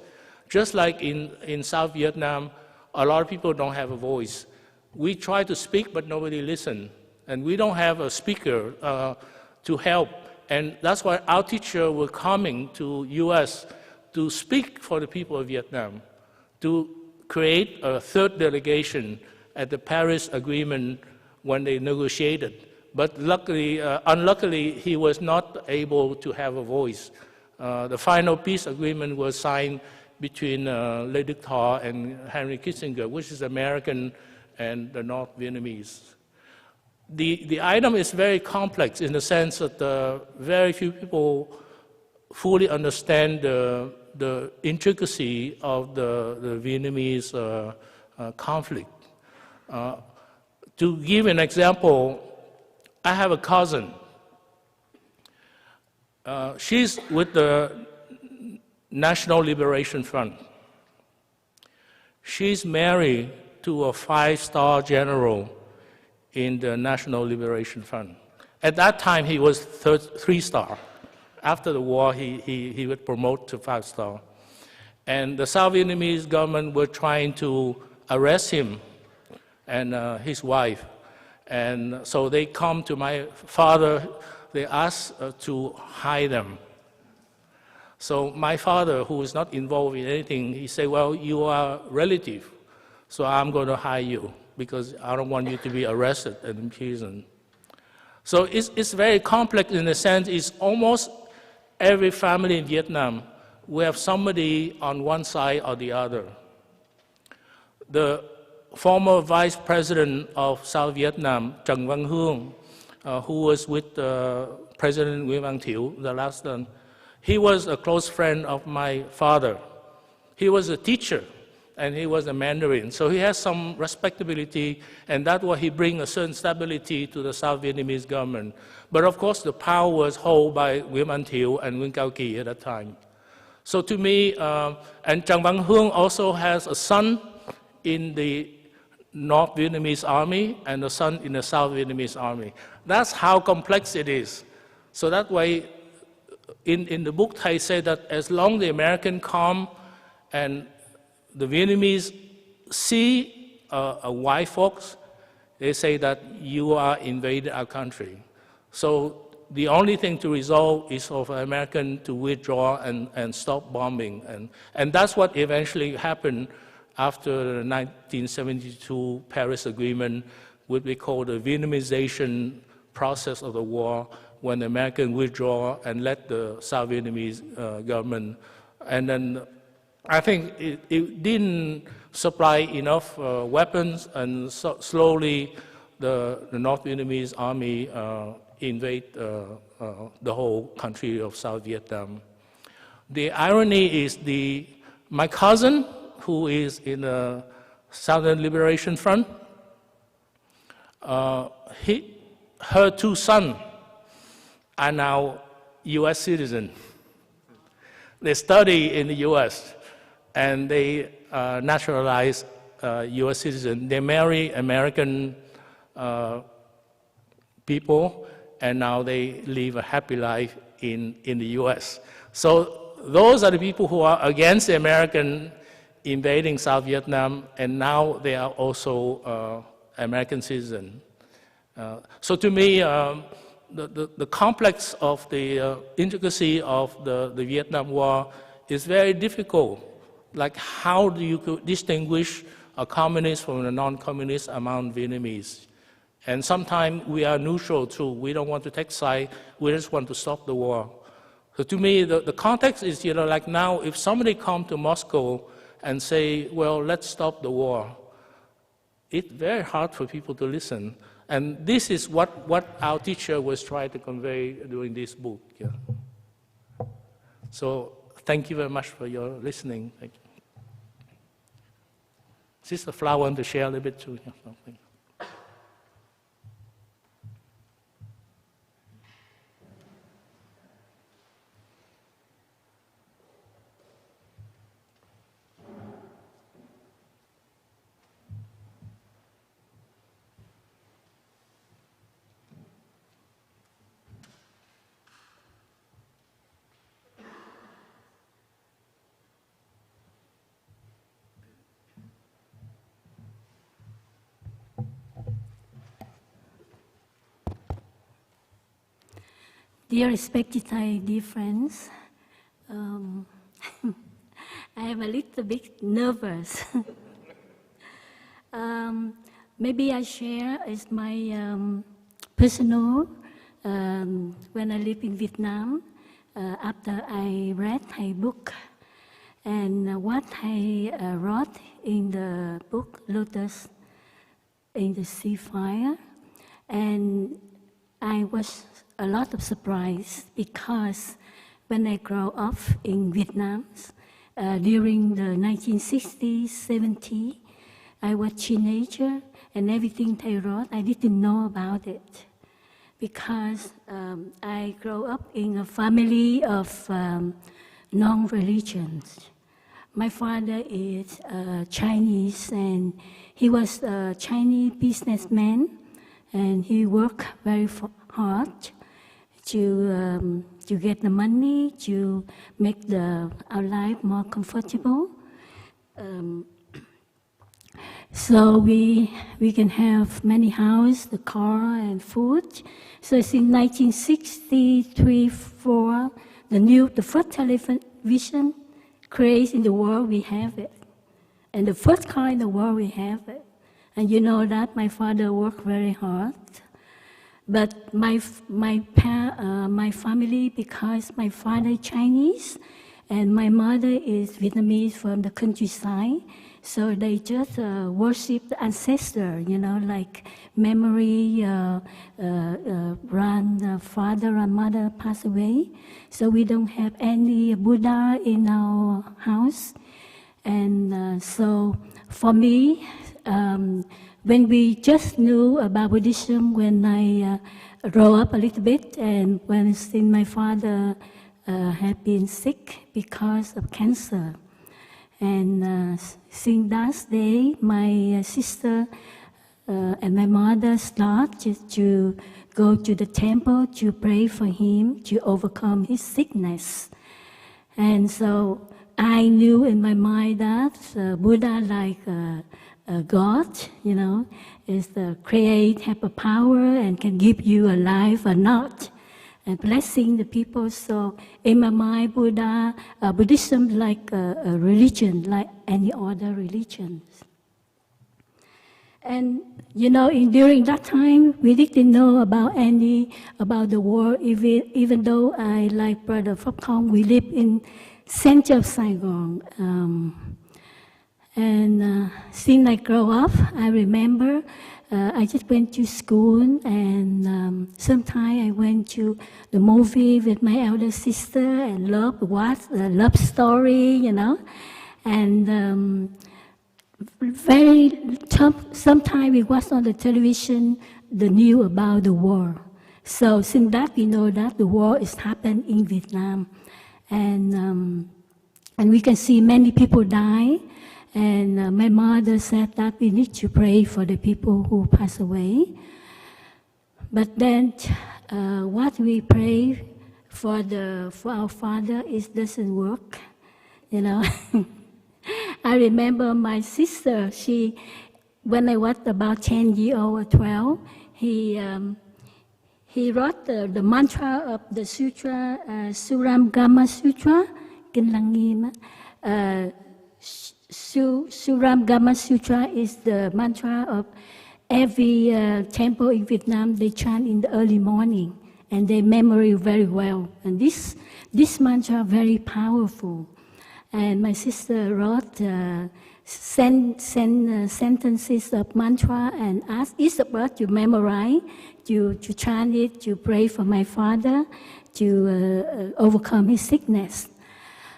Just like in South Vietnam, a lot of people don't have a voice. We try to speak, but nobody listens. And we don't have a speaker to help. And that's why our teacher was coming to U.S. to speak for the people of Vietnam, to create a third delegation at the Paris Agreement when they negotiated. But luckily, unluckily, he was not able to have a voice. The final peace agreement was signed between Le Duc Tho and Henry Kissinger, which is American and the North Vietnamese. The item is very complex in the sense that very few people fully understand the intricacy of the Vietnamese conflict. To give an example, I have a cousin. She's with the National Liberation Front. She's married to a 5-star general in the National Liberation Front. At that time, he was 3-star. After the war, he would promote to 5-star. And the South Vietnamese government were trying to arrest him and his wife. And so they come to my father, they ask to hide them. So my father, who is not involved in anything, he said, well, you are a relative, so I'm going to hide you because I don't want you to be arrested and imprisoned. So it's very complex in the sense it's almost every family in Vietnam, we have somebody on one side or the other. The former vice president of South Vietnam, Trần Văn Hương, who was with President Nguyễn Văn Thiệu, the last one, he was a close friend of my father. He was a teacher, and he was a Mandarin. So he has some respectability, and that's why he brings a certain stability to the South Vietnamese government. But of course, the power was held by Nguyễn Văn Thiệu and Nguyen Cao Kỳ at that time. So to me, and Trần Văn Hương also has a son in the North Vietnamese army and a son in the South Vietnamese army. That's how complex it is. So that way, in the book, I say that as long as the American come and the Vietnamese see a white folks, they say that you are invading our country. So the only thing to resolve is for the American to withdraw and stop bombing. And that's what eventually happened after the 1972 Paris Agreement, what we call the Vietnamization process of the war, when the Americans withdraw and let the South Vietnamese government. And then I think it didn't supply enough weapons, and so slowly the North Vietnamese army invade the whole country of South Vietnam. The irony is my cousin, who is in the Southern Liberation Front, her 2 sons are now U.S. citizens. They study in the U.S. and they naturalize U.S. citizen. They marry American people, and now they live a happy life in the U.S. So those are the people who are against the American invading South Vietnam, and now they are also American citizens. So to me, the complex of the intricacy of the Vietnam War is very difficult. Like, how do you distinguish a communist from a non-communist among Vietnamese? And sometimes we are neutral too. We don't want to take side. We just want to stop the war. So to me, the context is, like now, if somebody come to Moscow and say, well, let's stop the war, it's very hard for people to listen. And this is what our teacher was trying to convey during this book. Yeah. So thank you very much for your listening. Thank you. Sister Flower want to share a little bit too. Yeah, so thank you. Dear respected Thai, dear friends, I am a little bit nervous. Maybe I share is my personal, when I live in Vietnam, after I read Thai book, and what I wrote in the book Lotus in the Sea Fire, and I was a lot of surprise because when I grew up in Vietnam during the 1960s, 70s, I was a teenager, and everything they wrote, I didn't know about it because I grew up in a family of non-religions. My father is Chinese, and he was a Chinese businessman, and he worked very hard to get the money, to make our life more comfortable. So we can have many houses, the car, and food. So it's in 1963-4, the first television craze in the world, we have it. And the first car in the world, we have it. And you know that my father worked very hard. But my family, because my father is Chinese and my mother is Vietnamese from the countryside, so they just worship the ancestor, like memory, grandfather and mother passed away. So we don't have any Buddha in our house. And so for me, when we just knew about Buddhism, when I grew up a little bit, and when my father had been sick because of cancer. And since that day, my sister and my mother started to go to the temple to pray for him to overcome his sickness. And so I knew in my mind that Buddha, like God, is the create, have a power, and can give you a life or not, and blessing the people. So in my mind, Buddhism like a religion, like any other religions. And during that time, we didn't know about the war. Even though I, like Brother Phop Thong, we live in center of Saigon. And since I grew up, I remember I just went to school, and sometimes I went to the movie with my elder sister and watch the love story, and very tough. Sometimes we watch on the television the news about the war. So since that, we know that the war is happening in Vietnam. and we can see many people die. And my mother said that we need to pray for the people who pass away. But then what we pray for our father doesn't work, you know. I remember my sister, when I was about 10 years old or 12, he wrote the mantra of the sutra, Suram Gama Sutra, Kinh Lăng Nghiêm. Suram Gama Sutra is the mantra of every temple in Vietnam. They chant in the early morning, and they memory very well. And this mantra very powerful. And my sister wrote sentences of mantra and asked each of us to memorize, to chant it, to pray for my father, to overcome his sickness.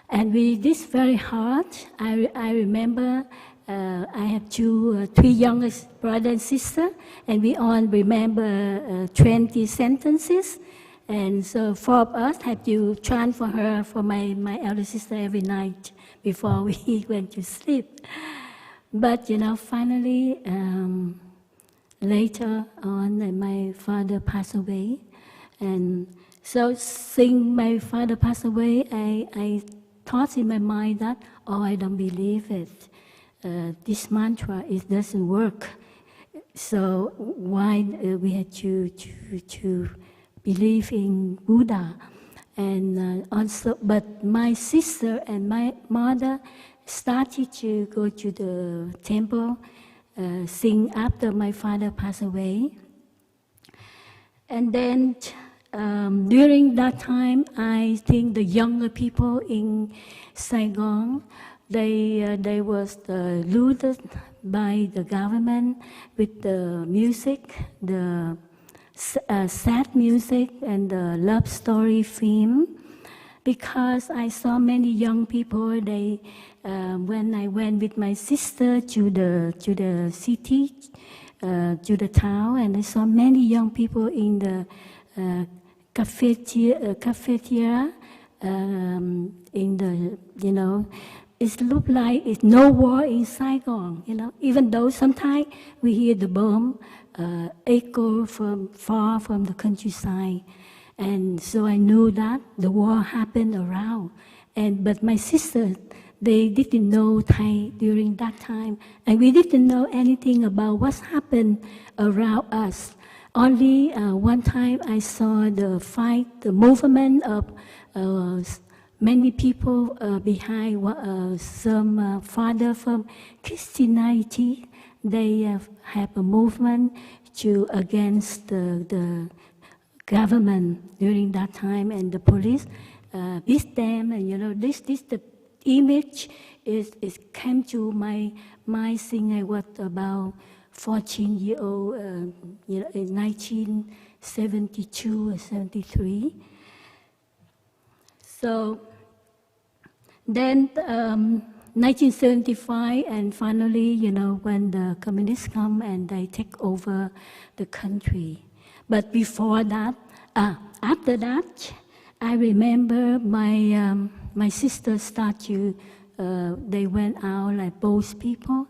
And we did very hard. I remember I have three youngest brother and sister, and we all remember 20 sentences. And so 4 of us had to chant for her, for my elder sister every night before we went to sleep. But, you know, finally, later on, my father passed away. And so since my father passed away, I thought in my mind that, oh, I don't believe it. This mantra, it doesn't work. So why we had to believe in Buddha? And also, but my sister and my mother started to go to the temple, sing after my father passed away. And then during that time, I think the younger people in Saigon, they was looted by the government with the music, the sad music and the love story theme, because I saw many young people. They, when I went with my sister to the city, to the town, and I saw many young people in the cafeteria, in the, you know, it looked like it's no war in Saigon, you know, even though sometimes we hear the bomb echo from far from the countryside. And so I knew that the war happened around. But my sister, they didn't know Thai during that time. And we didn't know anything about what's happened around us. Only one time I saw the fight, the movement of many people behind some father from Christianity. They have a movement against the government during that time, and the police beat them. And you know, this the image is came to my mind since I was about 14 years old, you know, in 1972 or 73. So then 1975, and finally, you know, when the communists come and they take over the country. But before that, after that, I remember my sister started to, they went out like both people,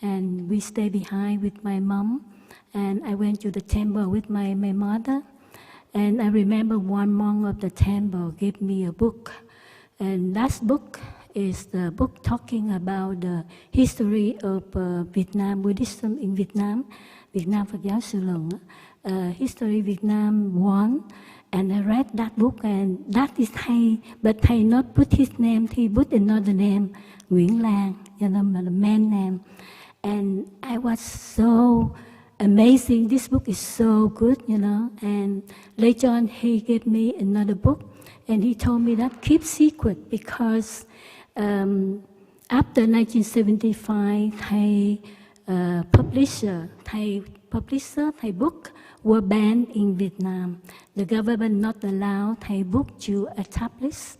and we stayed behind with my mom, and I went to the temple with my mother. And I remember one monk of the temple gave me a book, and that book is the book talking about the history of Vietnam, Buddhism in Vietnam, Vietnam Phật giáo Sư Luận, History Vietnam 1. And I read that book, and that is Thai, but Thai not put his name, he put another name, Nguyễn Lan, you know, the man name. And I was so amazing. This book is so good, you know. And later on, he gave me another book, and he told me that keep secret, because after 1975, Thai Thai book were banned in Vietnam. The government not allow Thai book to establish,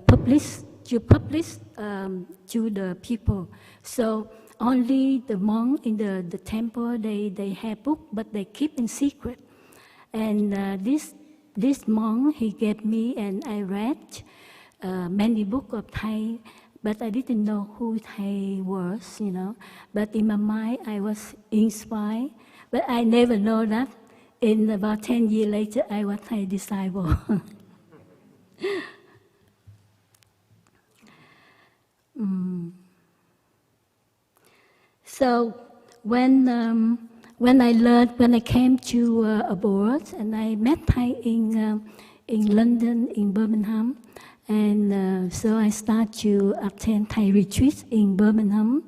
publish to the people. So only the monk in the temple, they have book, but they keep in secret. And this this monk, he gave me, and I read many books of Thai, but I didn't know who Thai was, you know. But in my mind, I was inspired. But I never know that. In about 10 years later, I was Thai disciple. So when I came to abroad, and I met Thai in London, in Birmingham, and so I started to attend Thai retreats in Birmingham,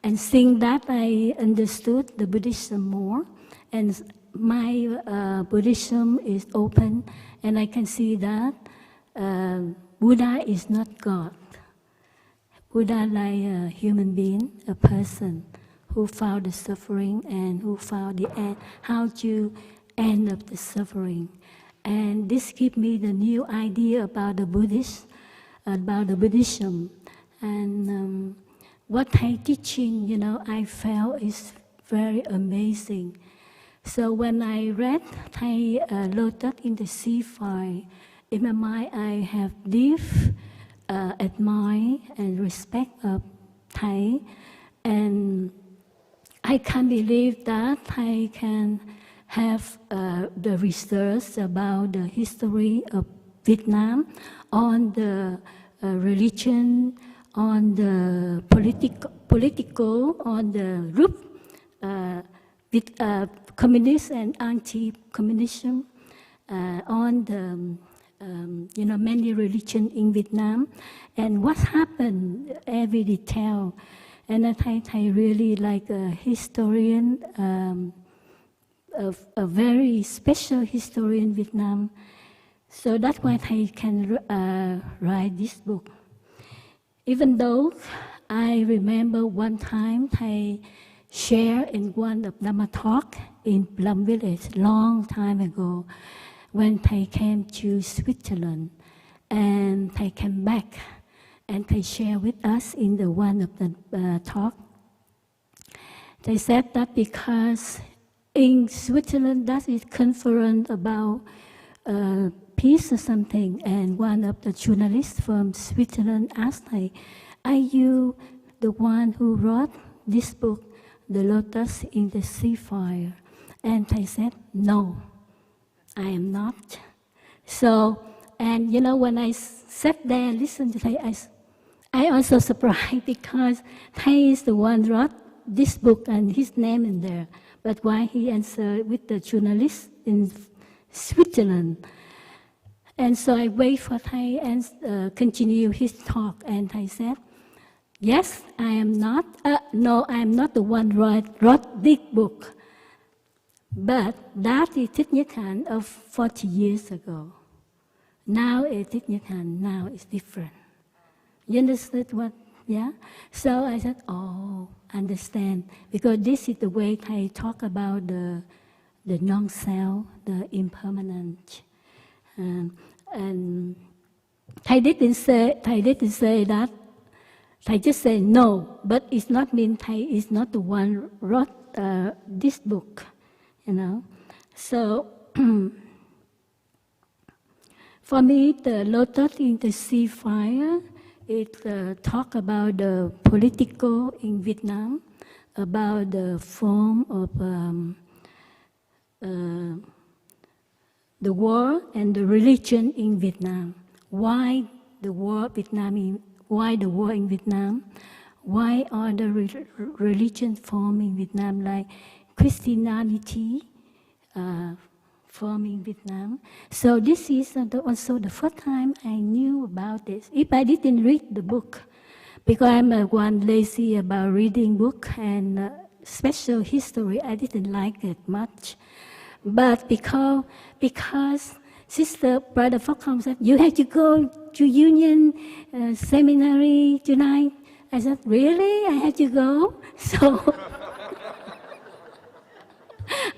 and seeing that I understood the Buddhism more, and my Buddhism is open, and I can see that Buddha is not God. Buddha like a human being, a person who found the suffering and who found the end, how to end up the suffering. And this gave me the new idea about the Buddhist, about the Buddhism. And what Thai teaching, you know, I felt is very amazing. So when I read Thai Lotus in the Sea Fire, in my mind I have deep admire and respect of Thai, and I can't believe that I can have the research about the history of Vietnam, on the religion, on the political, on the group, with communist and anti-communism, on the many religions in Vietnam, and what happened, every detail. And I really like a historian, a very special historian in Vietnam. So that's why I can write this book. Even though I remember one time I shared in one of Dhamma talk in Plum Village, long time ago, when I came to Switzerland, and I came back, and they shared with us in the one of the talk. They said that because in Switzerland, that is conference about peace or something, and one of the journalists from Switzerland asked me, "Are you the one who wrote this book, The Lotus in the Sea Fire?" And I said, "No, I am not." So, and you know, when I sat there and listened to Thai, I also surprised because Thai is the one who wrote this book and his name in there. But why he answered with the journalist in Switzerland? And so I wait for Thai and continue his talk. And I said, "Yes, I am not. No, I am not the one who wrote this book. But that is Thich Nhat Hanh of 40 years ago. Now is Thich Nhat Hanh. Now it's different." You understood what? Yeah? So I said, "Oh, understand." Because this is the way I talk about the non-self, the impermanent. And I didn't say that. I just say no, but it's not mean Thai is not the one who wrote this book, you know. So for me, the Lotus in the Sea Fire, it talk about the political in Vietnam, about the form of the war and the religion in Vietnam. Why the war in Vietnam? Why are the religions formed in Vietnam, like Christianity formed in Vietnam? So this is also the first time I knew about this. If I didn't read the book, because I'm one lazy about reading book and special history, I didn't like it much. But because Sister Brother Fokhong said, "You have to go to Union seminary tonight," I said, "Really? I have to go?" So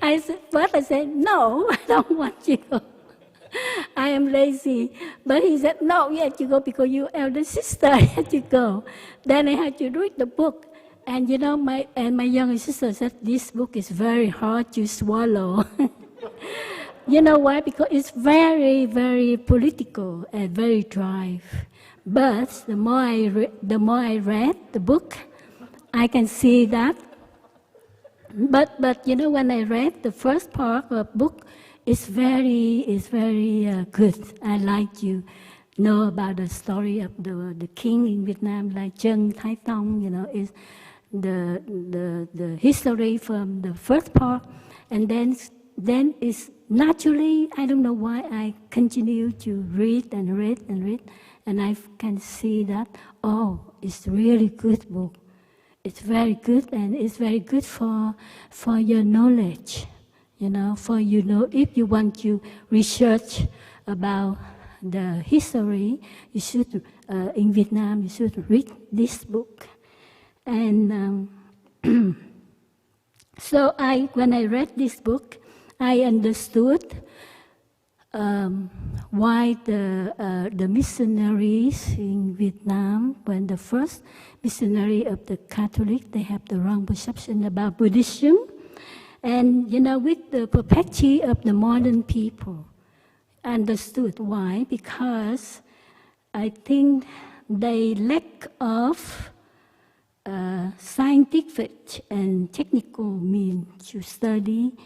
I said, "No, I don't want to go. I am lazy." But he said, "No, you have to go because you elder sister, I have to go." Then I had to read the book. And you know, my younger sister said, "This book is very hard to swallow." You know why? Because it's very, very political and very dry. But the more I read the book, I can see that. But you know, when I read the first part of the book, it's very good. I like to know about the story of the king in Vietnam, like Trân Thái Tông. You know, is the history from the first part, and then it's naturally, I don't know why, I continue to read, and I can see that, oh, it's really good book. It's very good, and it's very good for your knowledge, you know, if you want to research about the history, you should, in Vietnam, you should read this book. And so when I read this book, I understood why the missionaries in Vietnam, when the first missionary of the Catholic, they have the wrong perception about Buddhism. And, you know, with the perspective of the modern people, I understood why, because I think they lack of scientific and technical means to study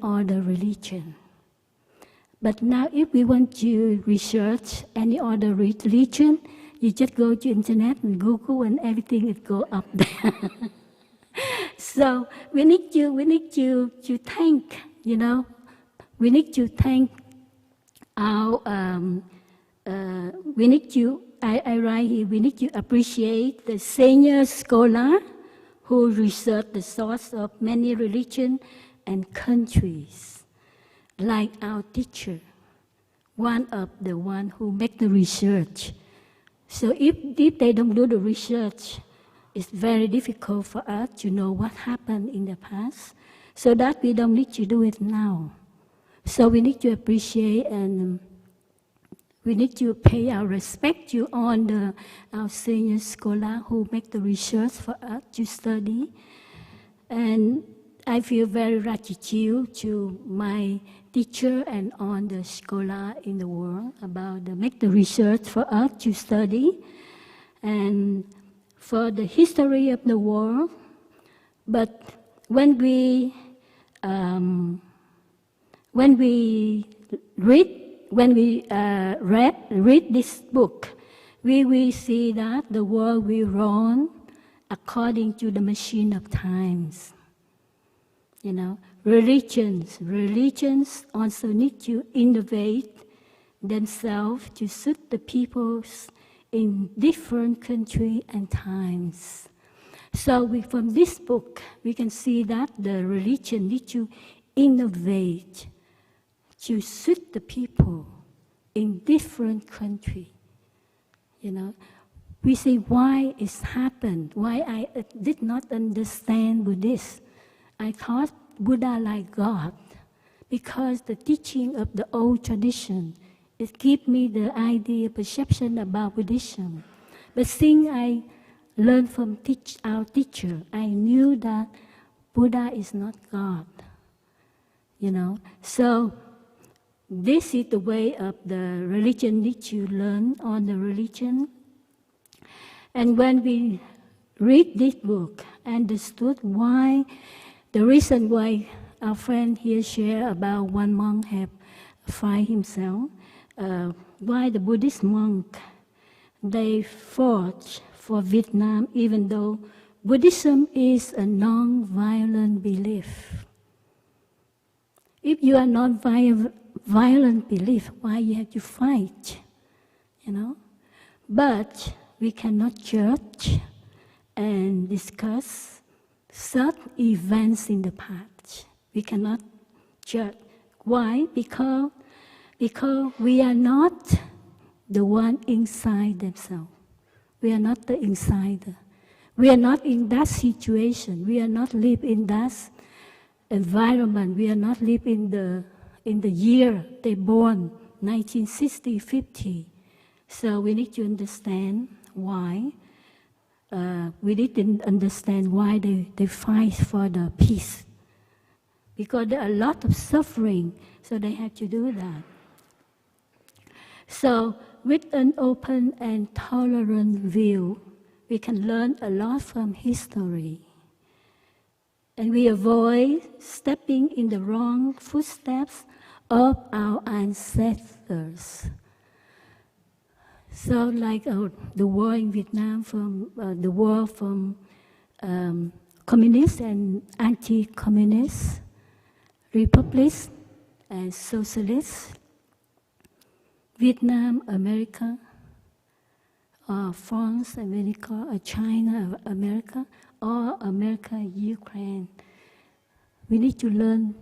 all the religion. But now if we want to research any other religion, you just go to internet and Google and everything will go up there. So we need to thank, you know, we need to thank our, we need to, I write here, we need to appreciate the senior scholar who researched the source of many religions and countries, like our teacher, one of the one who make the research. So if they don't do the research, it's very difficult for us to know what happened in the past, so that we don't need to do it now. So we need to appreciate and we need to pay our respect to all our senior scholars who make the research for us to study. And I feel very gratitude to my teacher and all the scholars in the world about make the research for us to study and for the history of the world. But when we read this book, we will see that the world will run according to the machine of times. You know, religions also need to innovate themselves to suit the peoples in different countries and times. So from this book, we can see that the religion needs to innovate to suit the people in different countries. You know, we say why it's happened, why I did not understand Buddhism. I thought Buddha like God, because the teaching of the old tradition, it gave me the idea, perception about Buddhism. But since I learned from our teacher, I knew that Buddha is not God. You know, so this is the way of the religion need to learn on the religion. And when we read this book, I understood why, the reason why our friend here share about one monk have fired himself, why the Buddhist monk, they fought for Vietnam even though Buddhism is a non-violent belief. If you are non-violent belief, why you have to fight, you know? But we cannot judge and discuss such events in the past. We cannot judge. Why? Because we are not the one inside themselves. We are not the insider. We are not in that situation. We are not live in that environment. We are not live in the year they born, 1960, 50. So we need to understand why. We need to understand why they fight for the peace. because there are a lot of suffering, so they have to do that. So with an open and tolerant view, we can learn a lot from history. And we avoid stepping in the wrong footsteps of our ancestors. So like the war in Vietnam, the war from communist and anti-communist republics and socialists, Vietnam, America, France, America, or China, America, or America, Ukraine. We need to learn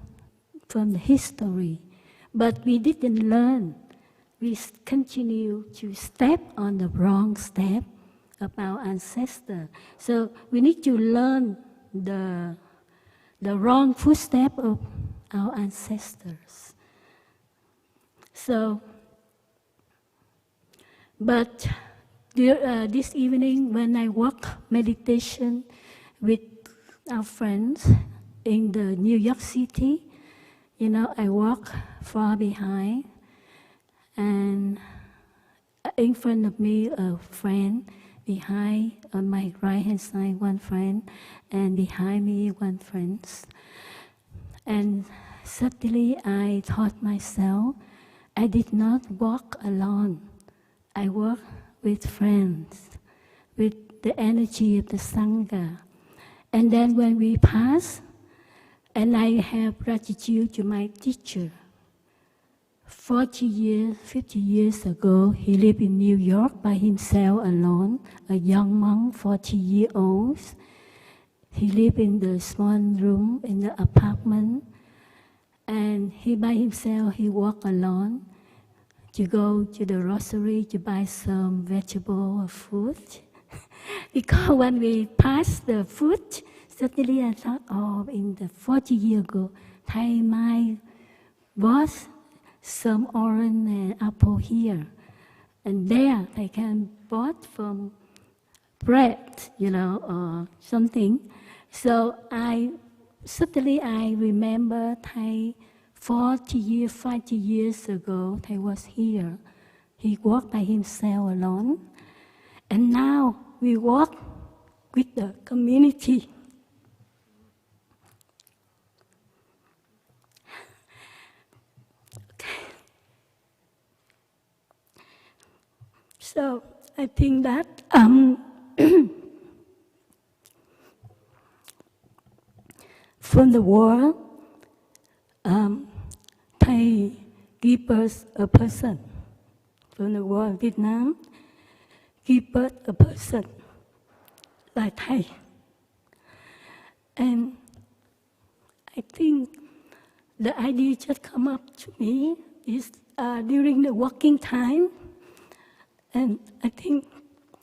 from the history, but we didn't learn. We continue to step on the wrong step of our ancestors. So we need to learn the wrong footstep of our ancestors. So, but this evening when I walk meditation with our friends in the New York City, you know, I walk far behind, and in front of me a friend, behind on my right hand side one friend, and behind me one friend. And suddenly I thought myself, I did not walk alone. I walk with friends, with the energy of the Sangha. And then when we pass, and I have gratitude to my teacher. 40 years, 50 years ago, he lived in New York by himself alone, a young monk, 40-year-old. He lived in the small room in the apartment, and he by himself, he walked alone to go to the grocery to buy some vegetable or food. Because when we passed the food, suddenly I thought, oh, in the 40 years ago, Thầy might bought some orange and apple here. And there they can bought from bread, you know, or something. So suddenly I remember Thầy 40 years, 50 years ago, Thầy was here. He walked by himself alone. And now we walk with the community. Okay. So I think that from the war, Thầy give birth a person. From the war in Vietnam, give birth a person like Thầy. And I think the idea just come up to me is during the walking time, and I think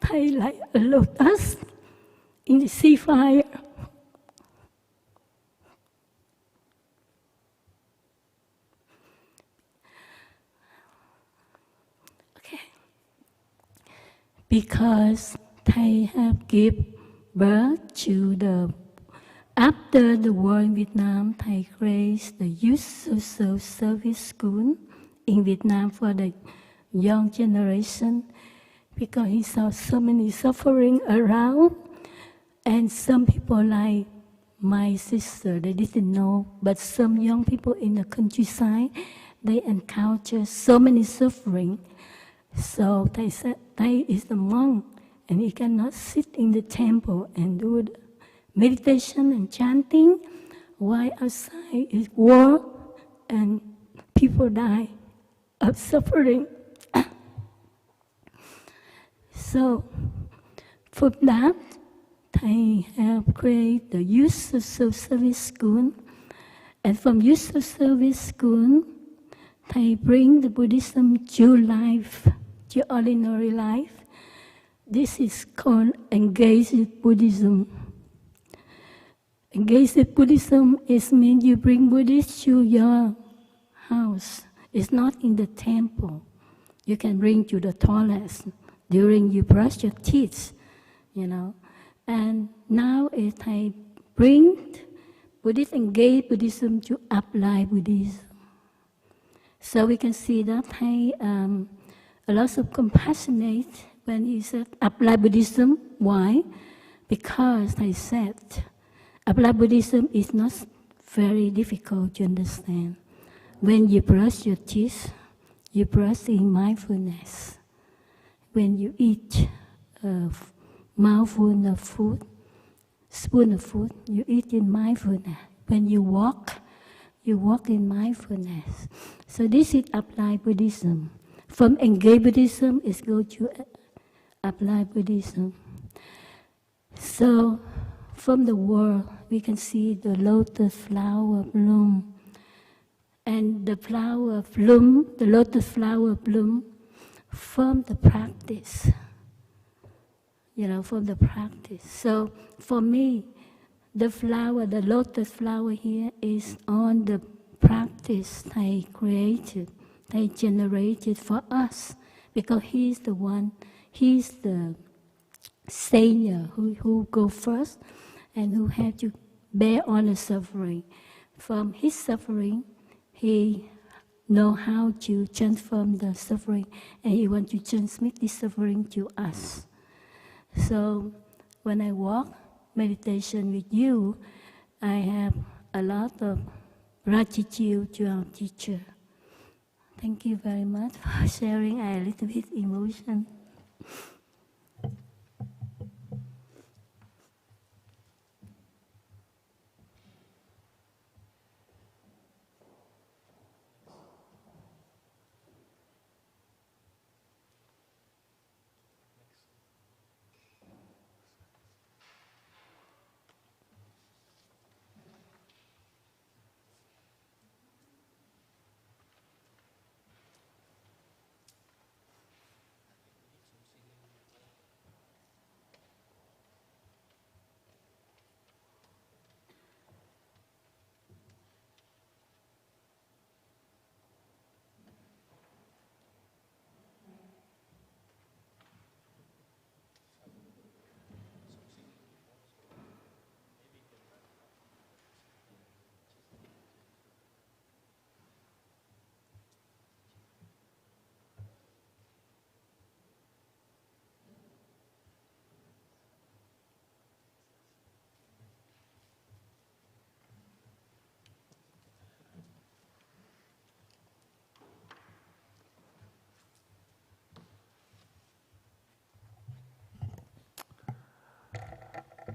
Thầy like a lotus in the sea fire. Because Thầy have given birth to after the war in Vietnam, Thầy created the Youth Social Service School in Vietnam for the young generation, because he saw so many suffering around, and some people like my sister, they didn't know, but some young people in the countryside, they encounter so many suffering. So Thầy said, Thầy is the monk, and he cannot sit in the temple and do the meditation and chanting, while outside is war and people die of suffering. So from that, Thầy have created the Youth Social Service School, and from Youth Social Service School, Thầy bring the Buddhism to life, to ordinary life. This is called engaged Buddhism. Engaged Buddhism means you bring Buddhists to your house. It's not in the temple. You can bring to the toilet during you brush your teeth, you know. And now Thầy bring Buddhists engage Buddhism to apply Buddhism. So we can see that Thầy a lot of compassionate when he said apply Buddhism. Why? Because Thầy said apply Buddhism is not very difficult to understand. When you brush your teeth, you brush in mindfulness. When you eat a mouthful of food, spoon of food, you eat in mindfulness. When you walk in mindfulness. So this is applied Buddhism. From engaged Buddhism is go to applied Buddhism. So from the world, we can see the lotus flower bloom. And the flower bloom, the lotus flower bloom from the practice. From the practice. So for me, the flower, the lotus flower here is on the practice Thầy created, Thầy generated for us, because He's the one, He's the savior who go first and who had to bear all the suffering. From His suffering, He know how to transform the suffering, and He wants to transmit this suffering to us. So when I walk meditation with you, I have a lot of gratitude to our teacher. Thank you very much for sharing. I a little bit emotional.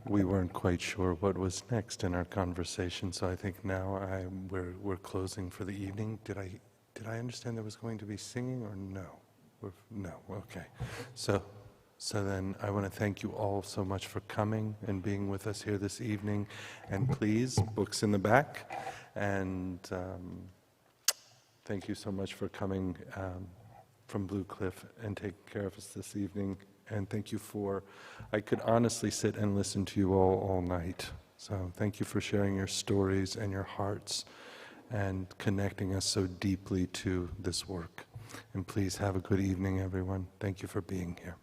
We weren't quite sure what was next in our conversation, so I think now we're closing for the evening. Did I understand there was going to be singing or no? No, okay. So then I want to thank you all so much for coming and being with us here this evening. And please, books in the back. And thank you so much for coming from Blue Cliff and taking care of us this evening. And thank you I could honestly sit and listen to you all night. So thank you for sharing your stories and your hearts and connecting us so deeply to this work. And please have a good evening, everyone. Thank you for being here.